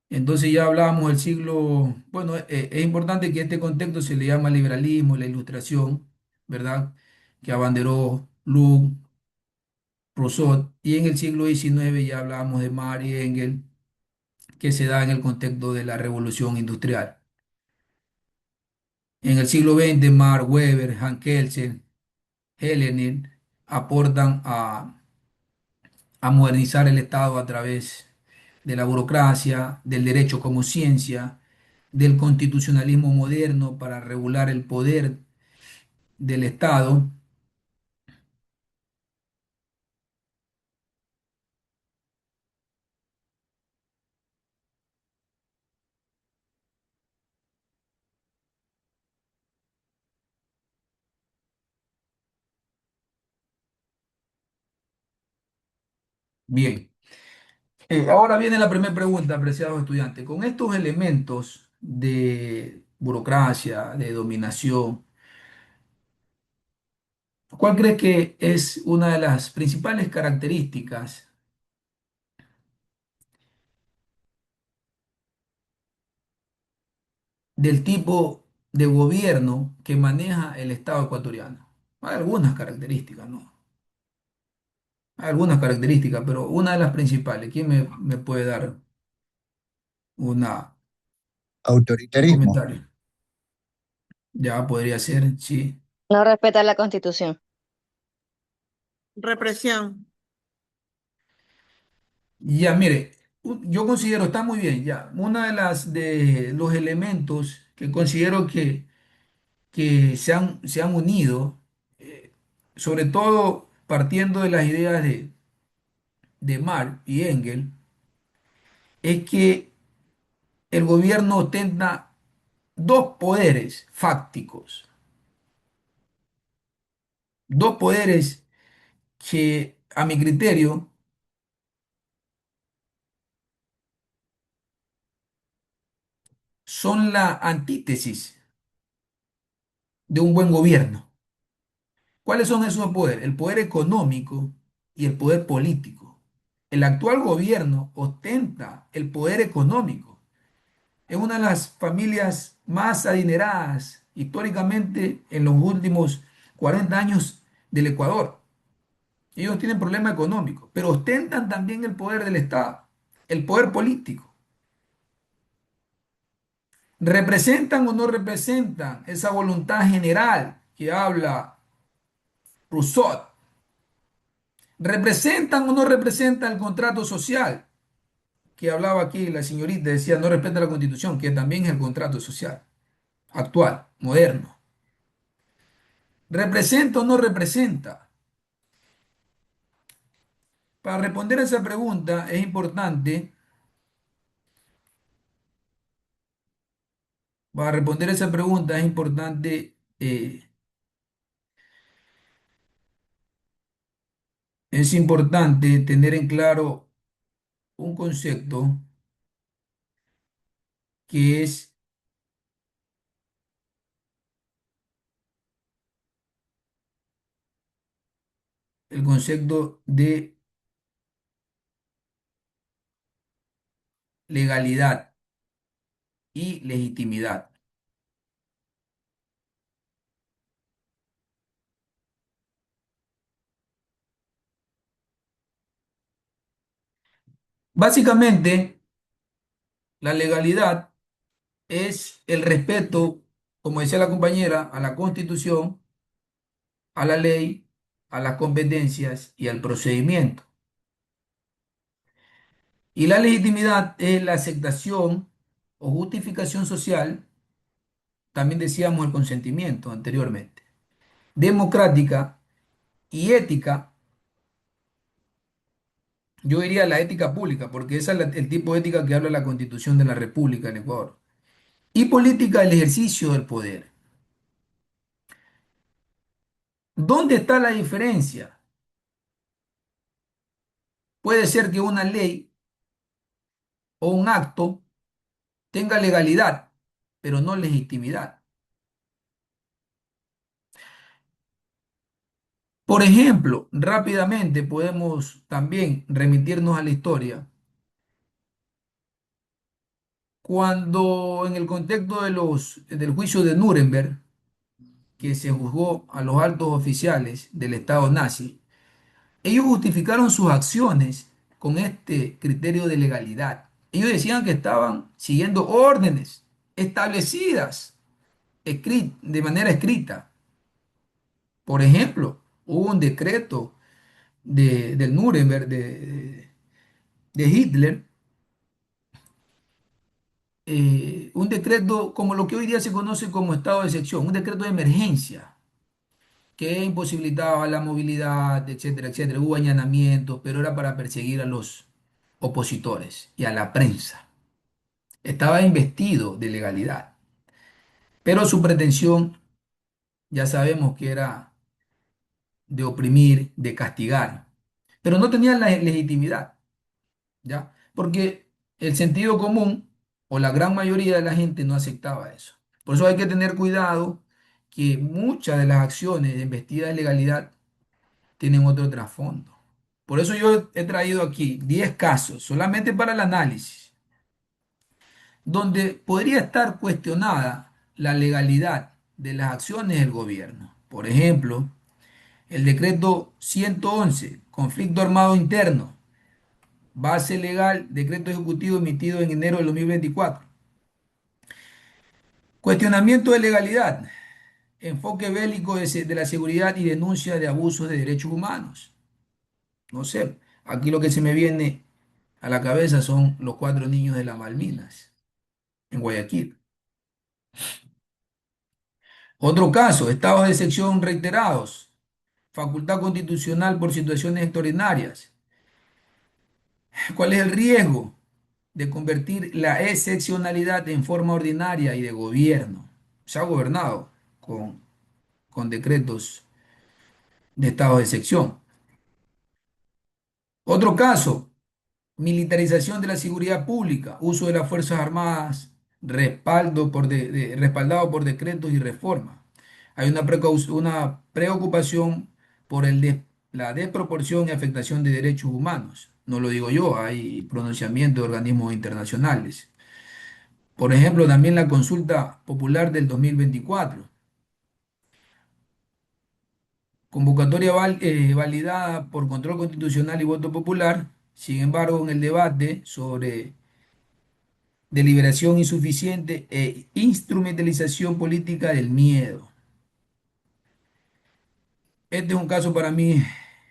Entonces ya hablábamos del siglo, bueno, es importante que este contexto se le llama liberalismo, la ilustración, ¿verdad? Que abanderó Luc, Rousseau, y en el siglo XIX ya hablábamos de Marx y Engels, que se da en el contexto de la revolución industrial. En el siglo XX, Marx, Weber, Hans Kelsen, Helener aportan a modernizar el Estado a través de la burocracia, del derecho como ciencia, del constitucionalismo moderno para regular el poder del Estado. Bien, ahora viene la primera pregunta, apreciados estudiantes. Con estos elementos de burocracia, de dominación, ¿cuál crees que es una de las principales características del tipo de gobierno que maneja el Estado ecuatoriano? Hay algunas características, ¿no? Hay algunas características, pero una de las principales, ¿quién me puede dar una, un Autoritarismo. comentario? Ya podría ser, sí. No respeta la Constitución. Represión. Ya, mire, yo considero, está muy bien, ya. Una de los elementos que considero que se han unido, eh, sobre todo partiendo de las ideas de Marx y Engels, es que el gobierno ostenta dos poderes fácticos, dos poderes que a mi criterio son la antítesis de un buen gobierno. ¿Cuáles son esos poderes? El poder económico y el poder político. El actual gobierno ostenta el poder económico. Es una de las familias más adineradas históricamente en los últimos 40 años del Ecuador. Ellos tienen problemas económicos, pero ostentan también el poder del Estado, el poder político. ¿Representan o no representan esa voluntad general que habla Rousseau? ¿Representan o no representan el contrato social que hablaba aquí la señorita? Decía, no respeta la Constitución, que también es el contrato social actual, moderno. ¿Representa o no representa? Para responder a esa pregunta es importante, para responder a esa pregunta es importante, es importante tener en claro un concepto que es el concepto de legalidad y legitimidad. Básicamente, la legalidad es el respeto, como decía la compañera, a la Constitución, a la ley, a las competencias y al procedimiento. Y la legitimidad es la aceptación o justificación social, también decíamos el consentimiento anteriormente, democrática y ética. Yo diría la ética pública, porque ese es el tipo de ética que habla la Constitución de la República en Ecuador. Y política, el ejercicio del poder. ¿Dónde está la diferencia? Puede ser que una ley o un acto tenga legalidad, pero no legitimidad. Por ejemplo, rápidamente podemos también remitirnos a la historia. Cuando en el contexto del juicio de Nuremberg, que se juzgó a los altos oficiales del Estado nazi, ellos justificaron sus acciones con este criterio de legalidad. Ellos decían que estaban siguiendo órdenes establecidas de manera escrita. Por ejemplo, hubo un decreto del Nuremberg de Hitler, un decreto como lo que hoy día se conoce como estado de excepción, un decreto de emergencia que imposibilitaba la movilidad, etcétera, etcétera. Hubo allanamientos, pero era para perseguir a los opositores y a la prensa. Estaba investido de legalidad, pero su pretensión ya sabemos que era de oprimir, de castigar, pero no tenía la legitimidad, ¿ya? Porque el sentido común o la gran mayoría de la gente no aceptaba eso. Por eso hay que tener cuidado que muchas de las acciones investidas de legalidad tienen otro trasfondo. Por eso yo he traído aquí 10 casos solamente para el análisis, donde podría estar cuestionada la legalidad de las acciones del gobierno. Por ejemplo, el decreto 111, conflicto armado interno, base legal, decreto ejecutivo emitido en enero del 2024. Cuestionamiento de legalidad, enfoque bélico de la seguridad y denuncia de abusos de derechos humanos. No sé, aquí lo que se me viene a la cabeza son los 4 niños de las Malvinas, en Guayaquil. Otro caso, estados de excepción reiterados, facultad constitucional por situaciones extraordinarias. ¿Cuál es el riesgo de convertir la excepcionalidad en forma ordinaria y de gobierno? Se ha gobernado con decretos de estado de excepción. Otro caso, militarización de la seguridad pública, uso de las Fuerzas Armadas, respaldado por decretos y reformas. Hay una preocupación por la desproporción y afectación de derechos humanos. No lo digo yo, hay pronunciamientos de organismos internacionales. Por ejemplo, también la consulta popular del 2024, convocatoria validada por control constitucional y voto popular. Sin embargo, en el debate sobre deliberación insuficiente e instrumentalización política del miedo. Este es un caso para mí,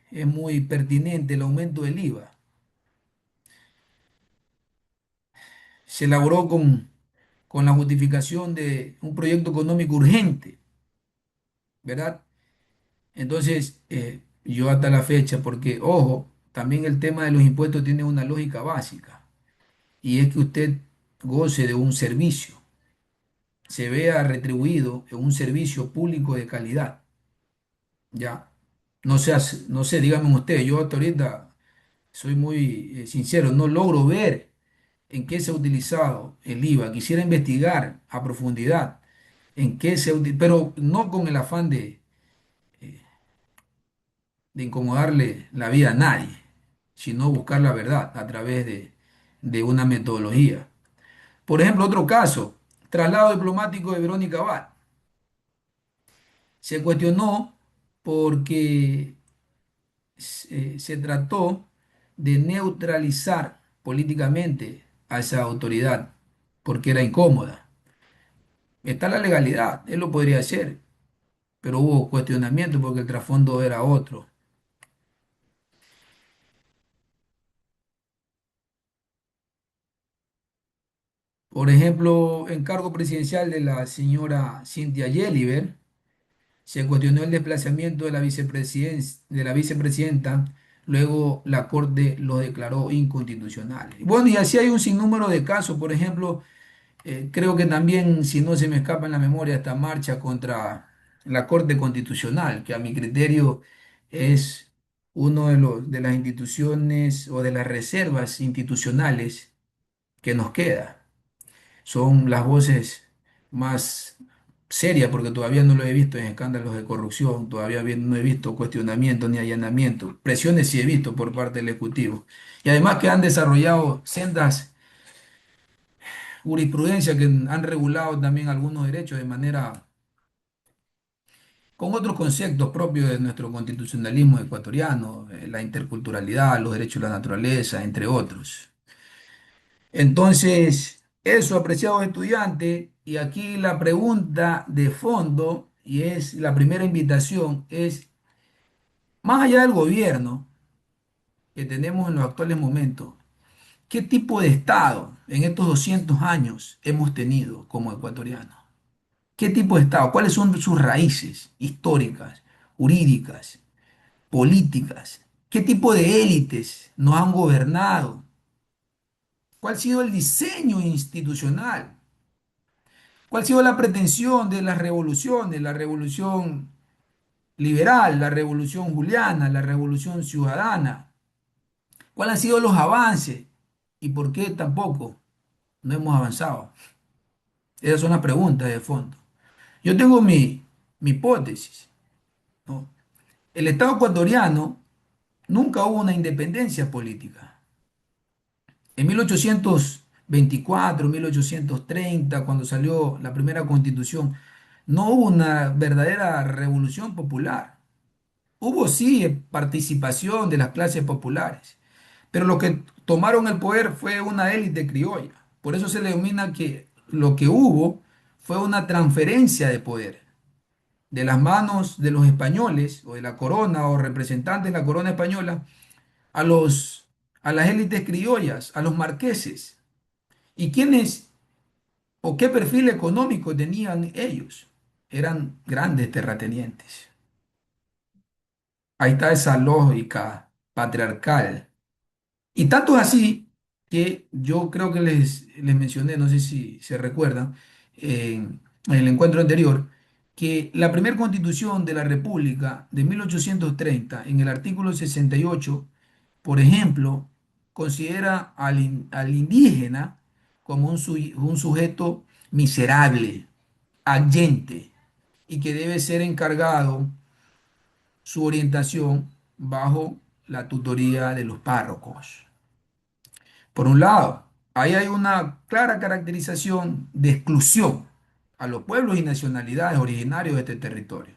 es muy pertinente, el aumento del IVA. Se elaboró con la justificación de un proyecto económico urgente, ¿verdad? Entonces, yo hasta la fecha, porque, ojo, también el tema de los impuestos tiene una lógica básica, y es que usted goce de un servicio, se vea retribuido en un servicio público de calidad, ¿ya? No sé, díganme ustedes, yo hasta ahorita soy muy sincero, no logro ver en qué se ha utilizado el IVA. Quisiera investigar a profundidad en qué se ha utilizado, pero no con el afán de incomodarle la vida a nadie, sino buscar la verdad a través de una metodología. Por ejemplo, otro caso, traslado diplomático de Verónica Abad. Se cuestionó porque se trató de neutralizar políticamente a esa autoridad porque era incómoda. Está la legalidad, él lo podría hacer, pero hubo cuestionamiento porque el trasfondo era otro. Por ejemplo, en cargo presidencial de la señora Cynthia Yeliver, se cuestionó el desplazamiento de de la vicepresidenta, luego la Corte lo declaró inconstitucional. Bueno, y así hay un sinnúmero de casos, por ejemplo, creo que también, si no se me escapa en la memoria, esta marcha contra la Corte Constitucional, que a mi criterio es uno de de las instituciones o de las reservas institucionales que nos queda. Son las voces más serias, porque todavía no lo he visto en escándalos de corrupción, todavía no he visto cuestionamiento ni allanamiento. Presiones sí he visto por parte del Ejecutivo. Y además que han desarrollado sendas jurisprudencia que han regulado también algunos derechos de manera, con otros conceptos propios de nuestro constitucionalismo ecuatoriano, la interculturalidad, los derechos de la naturaleza, entre otros. Entonces, eso, apreciados estudiantes, y aquí la pregunta de fondo, y es la primera invitación, es, más allá del gobierno que tenemos en los actuales momentos, ¿qué tipo de Estado en estos 200 años hemos tenido como ecuatorianos? ¿Qué tipo de Estado? ¿Cuáles son sus raíces históricas, jurídicas, políticas? ¿Qué tipo de élites nos han gobernado? ¿Cuál ha sido el diseño institucional? ¿Cuál ha sido la pretensión de las revoluciones? La revolución liberal, la revolución juliana, la revolución ciudadana. ¿Cuáles han sido los avances? ¿Y por qué tampoco no hemos avanzado? Esas son las preguntas de fondo. Yo tengo mi hipótesis, ¿no? El Estado ecuatoriano nunca hubo una independencia política. En 1824, 1830, cuando salió la primera constitución, no hubo una verdadera revolución popular. Hubo sí participación de las clases populares, pero lo que tomaron el poder fue una élite criolla. Por eso se le denomina que lo que hubo fue una transferencia de poder de las manos de los españoles o de la corona o representantes de la corona española a a las élites criollas, a los marqueses. ¿Y quiénes o qué perfil económico tenían ellos? Eran grandes terratenientes. Ahí está esa lógica patriarcal. Y tanto es así que yo creo que les mencioné, no sé si se recuerdan, en el encuentro anterior, que la primera constitución de la República de 1830, en el artículo 68, por ejemplo, considera al indígena como un sujeto miserable, adyente, y que debe ser encargado su orientación bajo la tutoría de los párrocos. Por un lado, ahí hay una clara caracterización de exclusión a los pueblos y nacionalidades originarios de este territorio.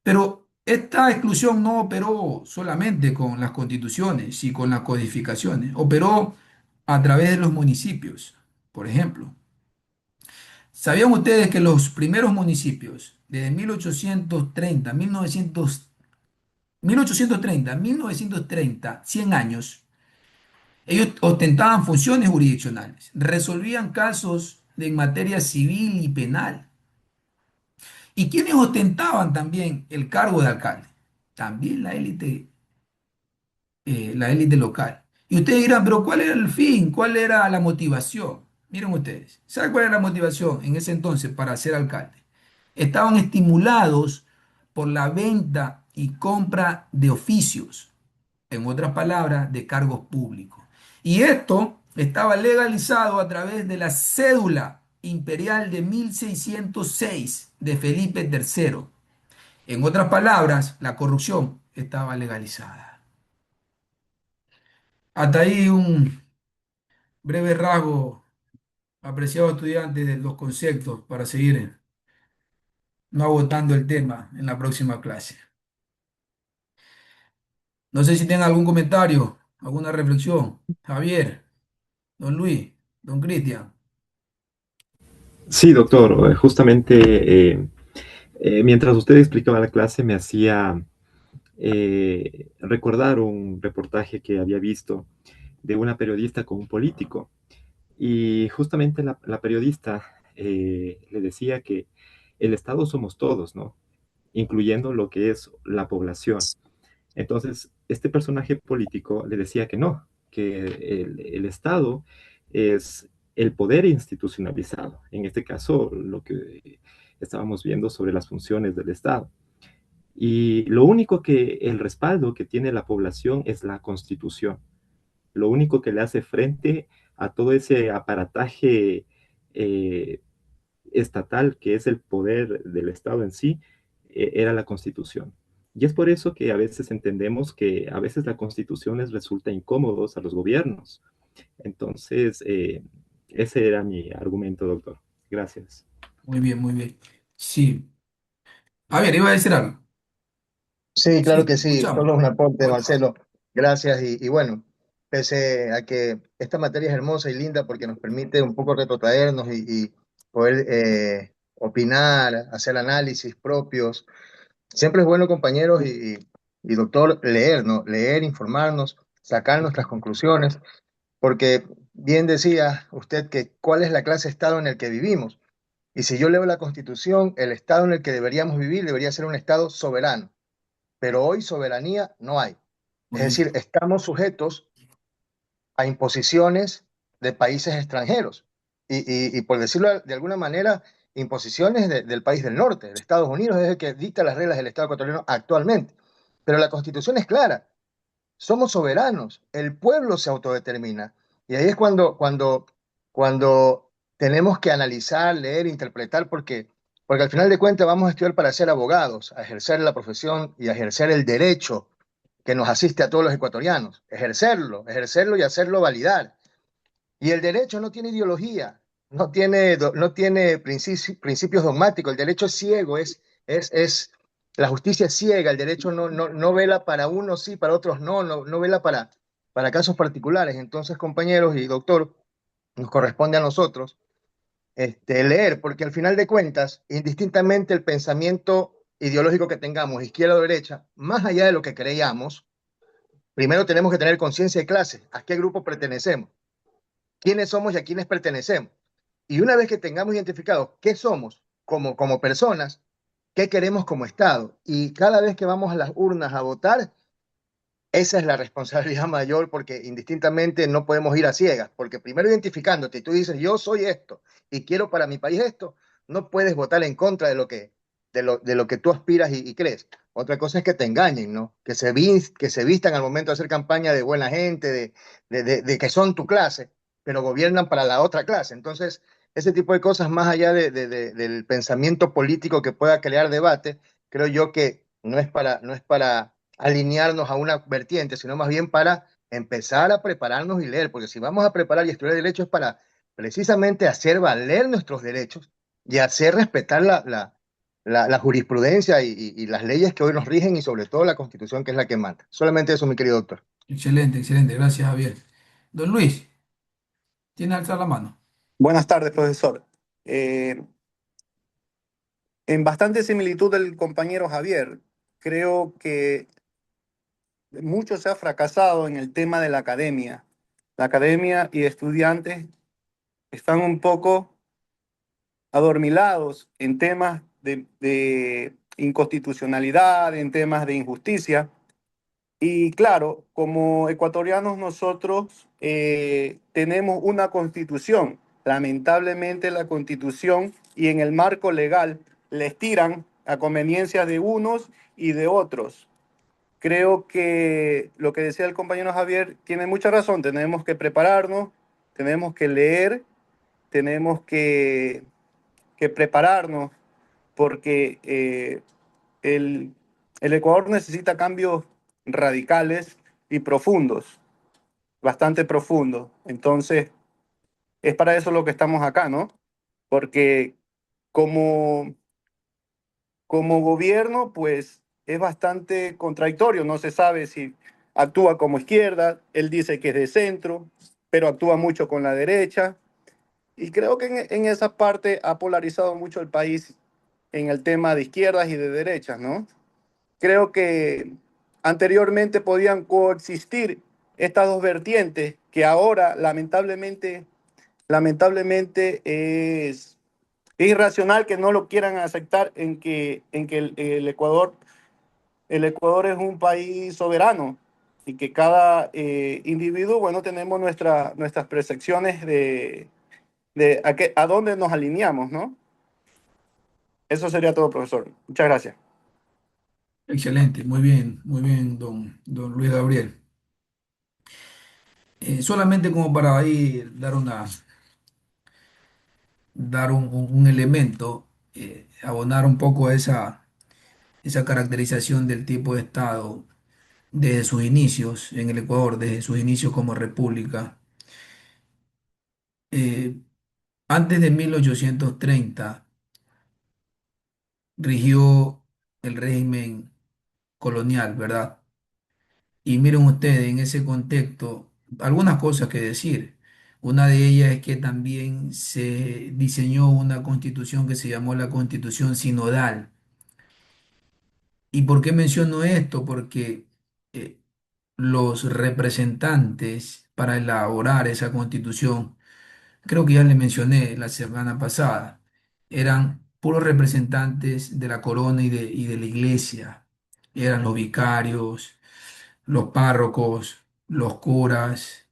Pero esta exclusión no operó solamente con las constituciones y con las codificaciones, operó a través de los municipios. Por ejemplo, ¿sabían ustedes que los primeros municipios, desde 1830, 1930, 100 años, ellos ostentaban funciones jurisdiccionales, resolvían casos en materia civil y penal? ¿Y quiénes ostentaban también el cargo de alcalde? También la élite local. Y ustedes dirán, pero ¿cuál era el fin? ¿Cuál era la motivación? Miren ustedes, ¿saben cuál era la motivación en ese entonces para ser alcalde? Estaban estimulados por la venta y compra de oficios, en otras palabras, de cargos públicos. Y esto estaba legalizado a través de la cédula imperial de 1606 de Felipe III. En otras palabras, la corrupción estaba legalizada. Hasta ahí un breve rasgo, apreciado estudiante, de los conceptos para seguir no agotando el tema en la próxima clase. No sé si tienen algún comentario. ¿Alguna reflexión? Javier, don Luis, don Cristian. Sí, doctor, justamente mientras usted explicaba la clase me hacía recordar un reportaje que había visto de una periodista con un político. Y justamente la periodista le decía que el Estado somos todos, ¿no? Incluyendo lo que es la población. Entonces, este personaje político le decía que no, que el Estado es el poder institucionalizado. En este caso, lo que estábamos viendo sobre las funciones del Estado. Y lo único que el respaldo que tiene la población es la Constitución. Lo único que le hace frente a todo ese aparataje eh, estatal que es el poder del Estado en sí, era la Constitución. Y es por eso que a veces entendemos que a veces la Constitución les resulta incómodos a los gobiernos. Entonces, ese era mi argumento, doctor. Gracias. Muy bien, muy bien. Sí. Javier, iba a decir algo. Sí, Sí, claro te que sí, escuchamos. solo un aporte, Por favor. Marcelo. Gracias. Y bueno, pese a que esta materia es hermosa y linda porque nos permite un poco retrotraernos y poder opinar, hacer análisis propios, siempre es bueno, compañeros y doctor, leer, ¿no? Leer, informarnos, sacar nuestras conclusiones, porque bien decía usted que cuál es la clase de Estado en el que vivimos. Y si yo leo la Constitución, el Estado en el que deberíamos vivir debería ser un Estado soberano, pero hoy soberanía no hay. Es Muy decir, bien. estamos sujetos a imposiciones de países extranjeros y por decirlo de alguna manera, imposiciones del país del norte, de Estados Unidos, es el que dicta las reglas del Estado ecuatoriano actualmente. Pero la Constitución es clara, somos soberanos, el pueblo se autodetermina. Y ahí es cuando tenemos que analizar, leer, interpretar, porque al final de cuentas vamos a estudiar para ser abogados, a ejercer la profesión y a ejercer el derecho que nos asiste a todos los ecuatorianos. Ejercerlo y hacerlo validar. Y el derecho no tiene ideología, no tiene principios dogmáticos, el derecho es ciego, la justicia es ciega, el derecho no vela para unos sí, para otros no vela para casos particulares. Entonces, compañeros y doctor, nos corresponde a nosotros leer, porque al final de cuentas, indistintamente el pensamiento ideológico que tengamos, izquierda o derecha, más allá de lo que creíamos, primero tenemos que tener conciencia de clase, a qué grupo pertenecemos, quiénes somos y a quiénes pertenecemos. Y una vez que tengamos identificado qué somos como personas, qué queremos como Estado, y cada vez que vamos a las urnas a votar, esa es la responsabilidad mayor porque indistintamente no podemos ir a ciegas, porque primero identificándote, tú dices, yo soy esto y quiero para mi país esto, no puedes votar en contra de lo que tú aspiras y crees. Otra cosa es que te engañen, ¿no? Que se vistan al momento de hacer campaña de buena gente, de que son tu clase, pero gobiernan para la otra clase. Entonces, ese tipo de cosas, más allá del pensamiento político que pueda crear debate, creo yo que no es para alinearnos a una vertiente, sino más bien para empezar a prepararnos y leer, porque si vamos a preparar y estudiar derecho es para precisamente hacer valer nuestros derechos y hacer respetar la jurisprudencia y las leyes que hoy nos rigen y sobre todo la Constitución que es la que manda. Solamente eso, mi querido doctor. Excelente, excelente. Gracias, Javier. Don Luis, ¿tiene alzar la mano? Buenas tardes, profesor. Eh, en bastante similitud del compañero Javier, creo que mucho se ha fracasado en el tema de la academia. La academia y estudiantes están un poco adormilados en temas de inconstitucionalidad, en temas de injusticia. Y claro, como ecuatorianos nosotros tenemos una constitución. Lamentablemente la constitución y en el marco legal les tiran a conveniencia de unos y de otros. Creo que lo que decía el compañero Javier tiene mucha razón. Tenemos que prepararnos, tenemos que leer, tenemos que prepararnos porque el, el Ecuador necesita cambios radicales y profundos, bastante profundos. Entonces, es para eso lo que estamos acá, ¿no? Porque como, como gobierno, pues es bastante contradictorio. No se sabe si actúa como izquierda, él dice que es de centro, pero actúa mucho con la derecha. Y creo que en esa parte ha polarizado mucho el país en el tema de izquierdas y de derechas, ¿no? Creo que anteriormente podían coexistir estas dos vertientes que ahora lamentablemente es irracional que no lo quieran aceptar en que el Ecuador es un país soberano y que cada individuo, bueno, tenemos nuestras percepciones de a dónde nos alineamos, ¿no? Eso sería todo, profesor. Muchas gracias. Excelente, muy bien, don Luis Gabriel. Solamente como para ahí dar un elemento, abonar un poco a esa caracterización del tipo de Estado desde sus inicios en el Ecuador, desde sus inicios como república. Eh, Antes de 1830 rigió el régimen colonial, ¿verdad? Y miren ustedes, en ese contexto, algunas cosas que decir. Una de ellas es que también se diseñó una constitución que se llamó la Constitución Sinodal. ¿Y por qué menciono esto? Porque eh, los representantes para elaborar esa constitución, creo que ya le mencioné la semana pasada, eran puros representantes de la corona y de la iglesia. Eran los vicarios, los párrocos, los curas,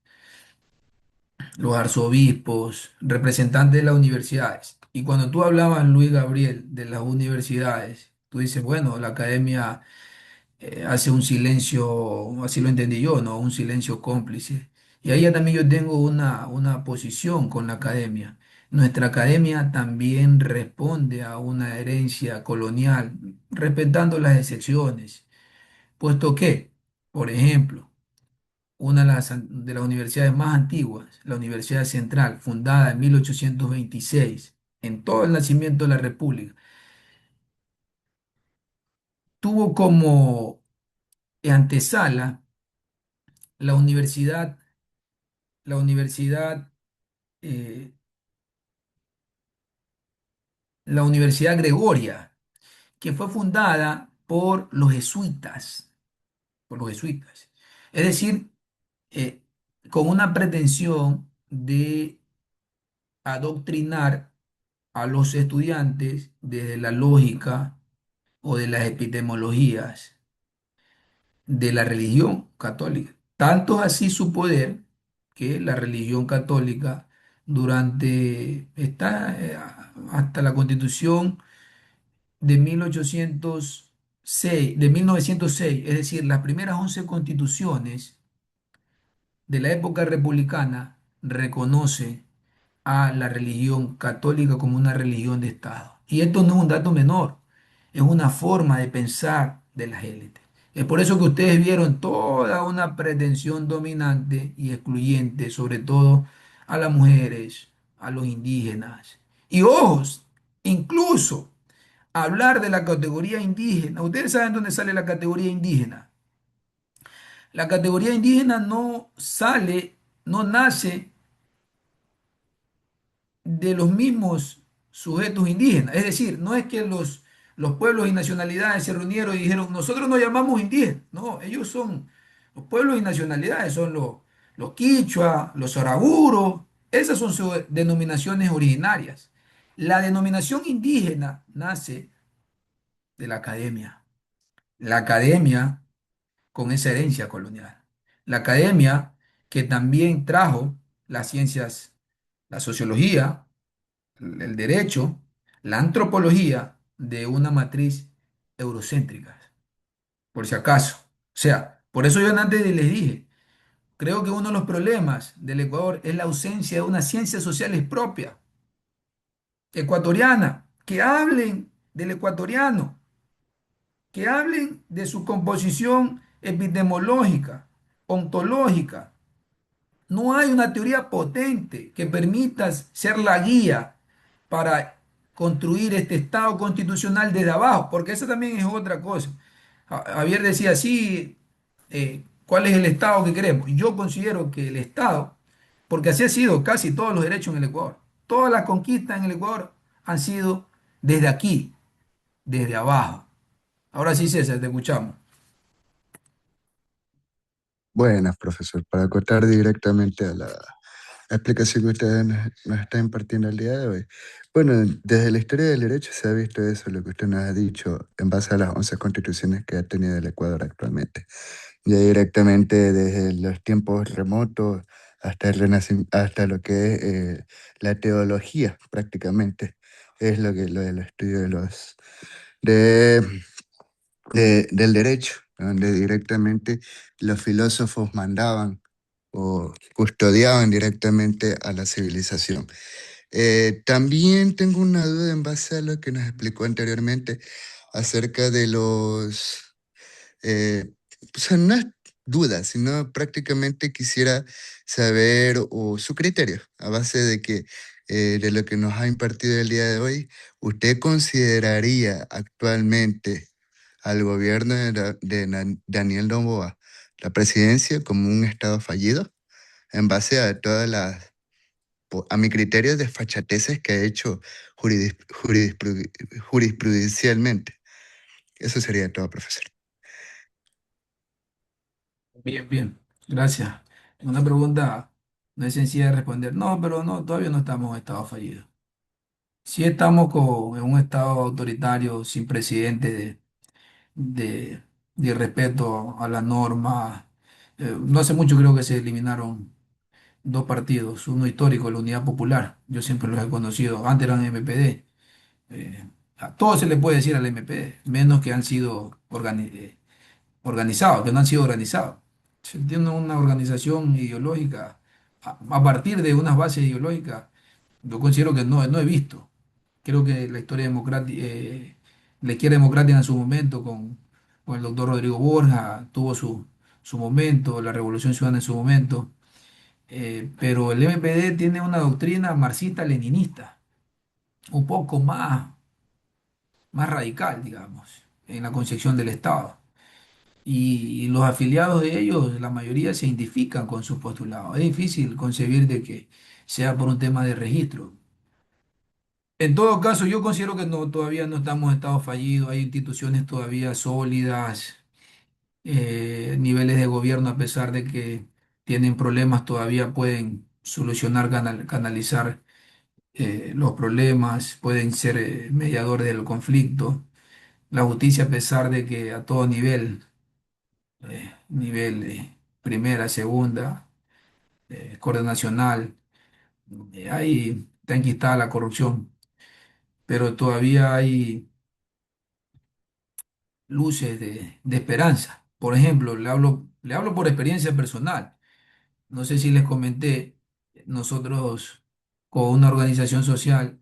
los arzobispos, representantes de las universidades. Y cuando tú hablabas, Luis Gabriel, de las universidades, tú dices, bueno, la academia hace un silencio, así lo entendí yo, ¿no? Un silencio cómplice. Y ahí ya también yo tengo una posición con la academia. Nuestra academia también responde a una herencia colonial, respetando las excepciones, puesto que, por ejemplo, una de las universidades más antiguas, la Universidad Central, fundada en 1826, en todo el nacimiento de la República, tuvo como antesala la universidad, la universidad, eh, la Universidad Gregoria, que fue fundada por los jesuitas. Es decir, eh, con una pretensión de adoctrinar a los estudiantes desde la lógica o de las epistemologías de la religión católica. Tanto es así su poder que la religión católica hasta la Constitución de 1906, es decir, las primeras 11 constituciones de la época republicana reconoce a la religión católica como una religión de Estado. Y esto no es un dato menor, es una forma de pensar de las élites. Es por eso que ustedes vieron toda una pretensión dominante y excluyente, sobre todo a las mujeres, a los indígenas. Y ojos, incluso hablar de la categoría indígena. ¿Ustedes saben dónde sale la categoría indígena? La categoría indígena no sale, no nace de los mismos sujetos indígenas. Es decir, no es que los pueblos y nacionalidades se reunieron y dijeron, nosotros nos llamamos indígenas. No, ellos son, los pueblos y nacionalidades son los quichua, los araguros, esas son sus denominaciones originarias. La denominación indígena nace de la academia. La academia con esa herencia colonial. La academia que también trajo las ciencias, la sociología, el derecho, la antropología de una matriz eurocéntrica, por si acaso. O sea, por eso yo antes les dije, creo que uno de los problemas del Ecuador es la ausencia de unas ciencias sociales propias, ecuatoriana, que hablen del ecuatoriano, que hablen de su composición epistemológica, ontológica. No hay una teoría potente que permita ser la guía para construir este Estado constitucional desde abajo, porque eso también es otra cosa. Javier decía, sí, ¿Cuál es el Estado que queremos? Yo considero que el Estado, porque así ha sido casi todos los derechos en el Ecuador, todas las conquistas en el Ecuador han sido desde aquí, desde abajo. Ahora sí, César, te escuchamos. Buenas, profesor. Para acotar directamente a la explicación que ustedes nos está impartiendo el día de hoy. Bueno, desde la historia del derecho se ha visto eso, lo que usted nos ha dicho, en base a las 11 constituciones que ha tenido el Ecuador actualmente. Ya directamente desde los tiempos remotos hasta el hasta lo que es la teología, prácticamente. Es lo que lo del estudio de, del derecho, donde directamente los filósofos mandaban o custodiaban directamente a la civilización. También tengo una duda en base a lo que nos explicó anteriormente acerca de o sea, no es duda, sino prácticamente quisiera saber o su criterio a base de que de lo que nos ha impartido el día de hoy, ¿usted consideraría actualmente al gobierno Daniel Noboa la presidencia como un estado fallido en base a todas a mi criterio, desfachateces que ha hecho jurisprudencialmente? Eso sería todo, profesor. Bien, bien, gracias. Una pregunta no es sencilla de responder. No, pero no, todavía no estamos en estado fallido. Sí estamos en un estado autoritario, sin presidente, de, de respeto a la norma. No hace mucho creo que se eliminaron dos partidos, uno histórico, la Unidad Popular. Yo siempre los he conocido. Antes eran MPD. A todo se le puede decir al MPD, menos que han sido organizados, que no han sido organizados. Se tiene una organización ideológica a partir de unas bases ideológicas. Yo considero que no he visto. Creo que la historia democrática, la izquierda democrática en su momento con el doctor Rodrigo Borja tuvo su momento, la Revolución Ciudadana en su momento, pero el MPD tiene una doctrina marxista-leninista, un poco más radical, digamos, en la concepción del Estado. Y los afiliados de ellos, la mayoría se identifican con sus postulados. Es difícil concebir de que sea por un tema de registro. En todo caso, yo considero que no, todavía no estamos en estado fallido, hay instituciones todavía sólidas, niveles de gobierno, a pesar de que tienen problemas, todavía pueden solucionar, canalizar los problemas, pueden ser mediadores del conflicto. La justicia, a pesar de que a todo nivel, nivel primera, segunda, Corte Nacional, ahí está enquistada la corrupción, pero todavía hay luces de esperanza. Por ejemplo, le hablo por experiencia personal. No sé si les comenté, nosotros con una organización social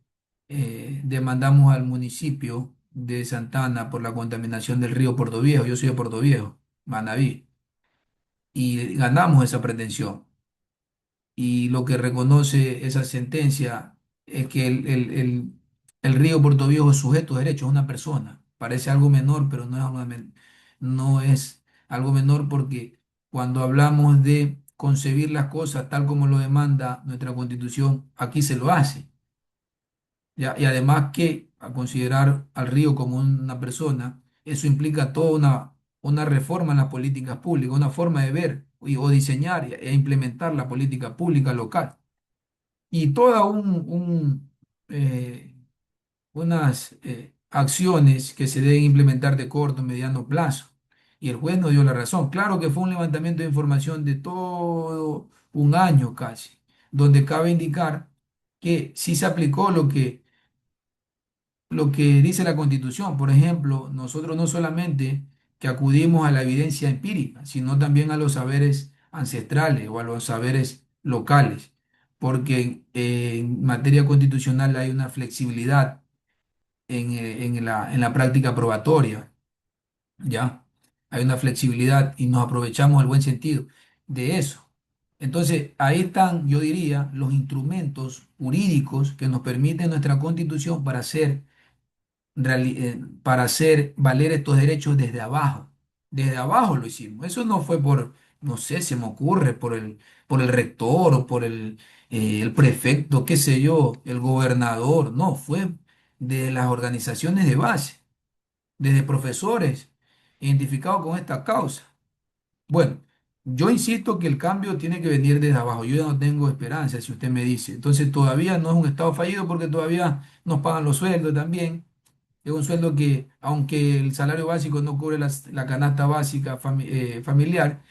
demandamos al municipio de Santana por la contaminación del río Puerto Viejo. Yo soy de Puerto Viejo, Manabí, y ganamos esa pretensión. Y lo que reconoce esa sentencia es que el río Puerto Viejo es sujeto de derecho, es una persona. Parece algo menor, pero no es algo menor porque cuando hablamos de concebir las cosas tal como lo demanda nuestra Constitución, aquí se lo hace. ¿Ya? Y además que a considerar al río como una persona, eso implica toda una reforma en las políticas públicas, una forma de ver o diseñar e implementar la política pública local. Y toda eh, unas acciones que se deben implementar de corto, mediano plazo. Y el juez nos dio la razón. Claro que fue un levantamiento de información de todo un año casi, donde cabe indicar que sí se aplicó lo que dice la Constitución. Por ejemplo, nosotros no solamente que acudimos a la evidencia empírica, sino también a los saberes ancestrales o a los saberes locales, porque en materia constitucional hay una flexibilidad en la práctica probatoria, ¿ya? Hay una flexibilidad y nos aprovechamos el buen sentido de eso. Entonces, ahí están, yo diría, los instrumentos jurídicos que nos permite nuestra Constitución para hacer valer estos derechos desde abajo. Desde abajo lo hicimos. Eso no fue no sé, se me ocurre, por el rector o por el prefecto, qué sé yo, el gobernador, no, fue de las organizaciones de base, desde profesores identificados con esta causa. Bueno, yo insisto que el cambio tiene que venir desde abajo. Yo ya no tengo esperanza, si usted me dice. Entonces todavía no es un estado fallido porque todavía nos pagan los sueldos también. Es un sueldo que, aunque el salario básico no cubre la canasta básica familiar,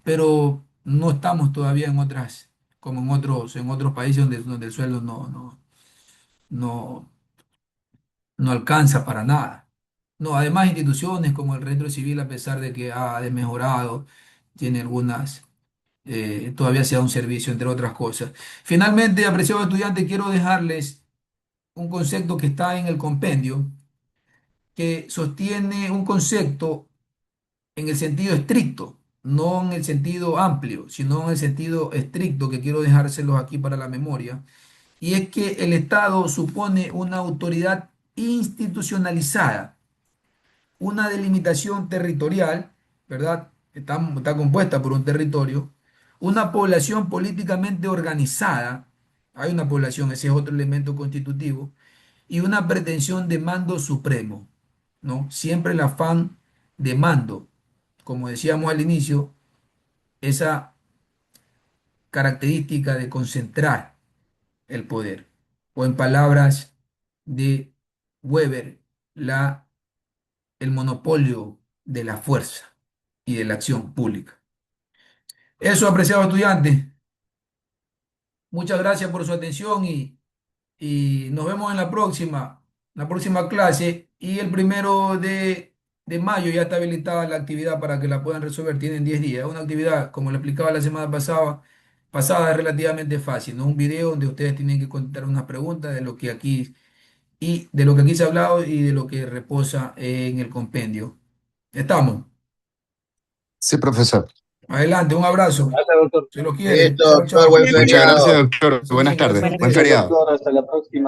pero no estamos todavía en otras, como en otros países donde el sueldo no, no alcanza para nada. No, además instituciones como el Registro Civil, a pesar de que ha mejorado, tiene algunas, todavía se da un servicio, entre otras cosas. Finalmente, apreciados estudiantes, quiero dejarles un concepto que está en el compendio, que sostiene un concepto en el sentido estricto, no en el sentido amplio, sino en el sentido estricto, que quiero dejárselos aquí para la memoria, y es que el Estado supone una autoridad institucionalizada, una delimitación territorial, ¿verdad? Está compuesta por un territorio, una población políticamente organizada, hay una población, ese es otro elemento constitutivo, y una pretensión de mando supremo, ¿no? Siempre el afán de mando, como decíamos al inicio, esa característica de concentrar el poder, o en palabras de Weber, el monopolio de la fuerza y de la acción pública. Eso, apreciado estudiante, muchas gracias por su atención y nos vemos en la próxima clase. Y el 1 de mayo ya está habilitada la actividad para que la puedan resolver. Tienen 10 días. Es una actividad, como le explicaba la semana pasada, es relativamente fácil, ¿no? Un video donde ustedes tienen que contestar unas preguntas de lo que aquí se ha hablado y de lo que reposa en el compendio. Estamos. Sí, profesor. Adelante, un abrazo. Gracias, doctor. Se los quiere. Listo, Chao, doctor, buen chao. Muchas gracias, feriado. doctor. Eso Buenas bien, tardes. gracias a Buen ustedes. Gracias, feriado. doctor. Hasta la próxima.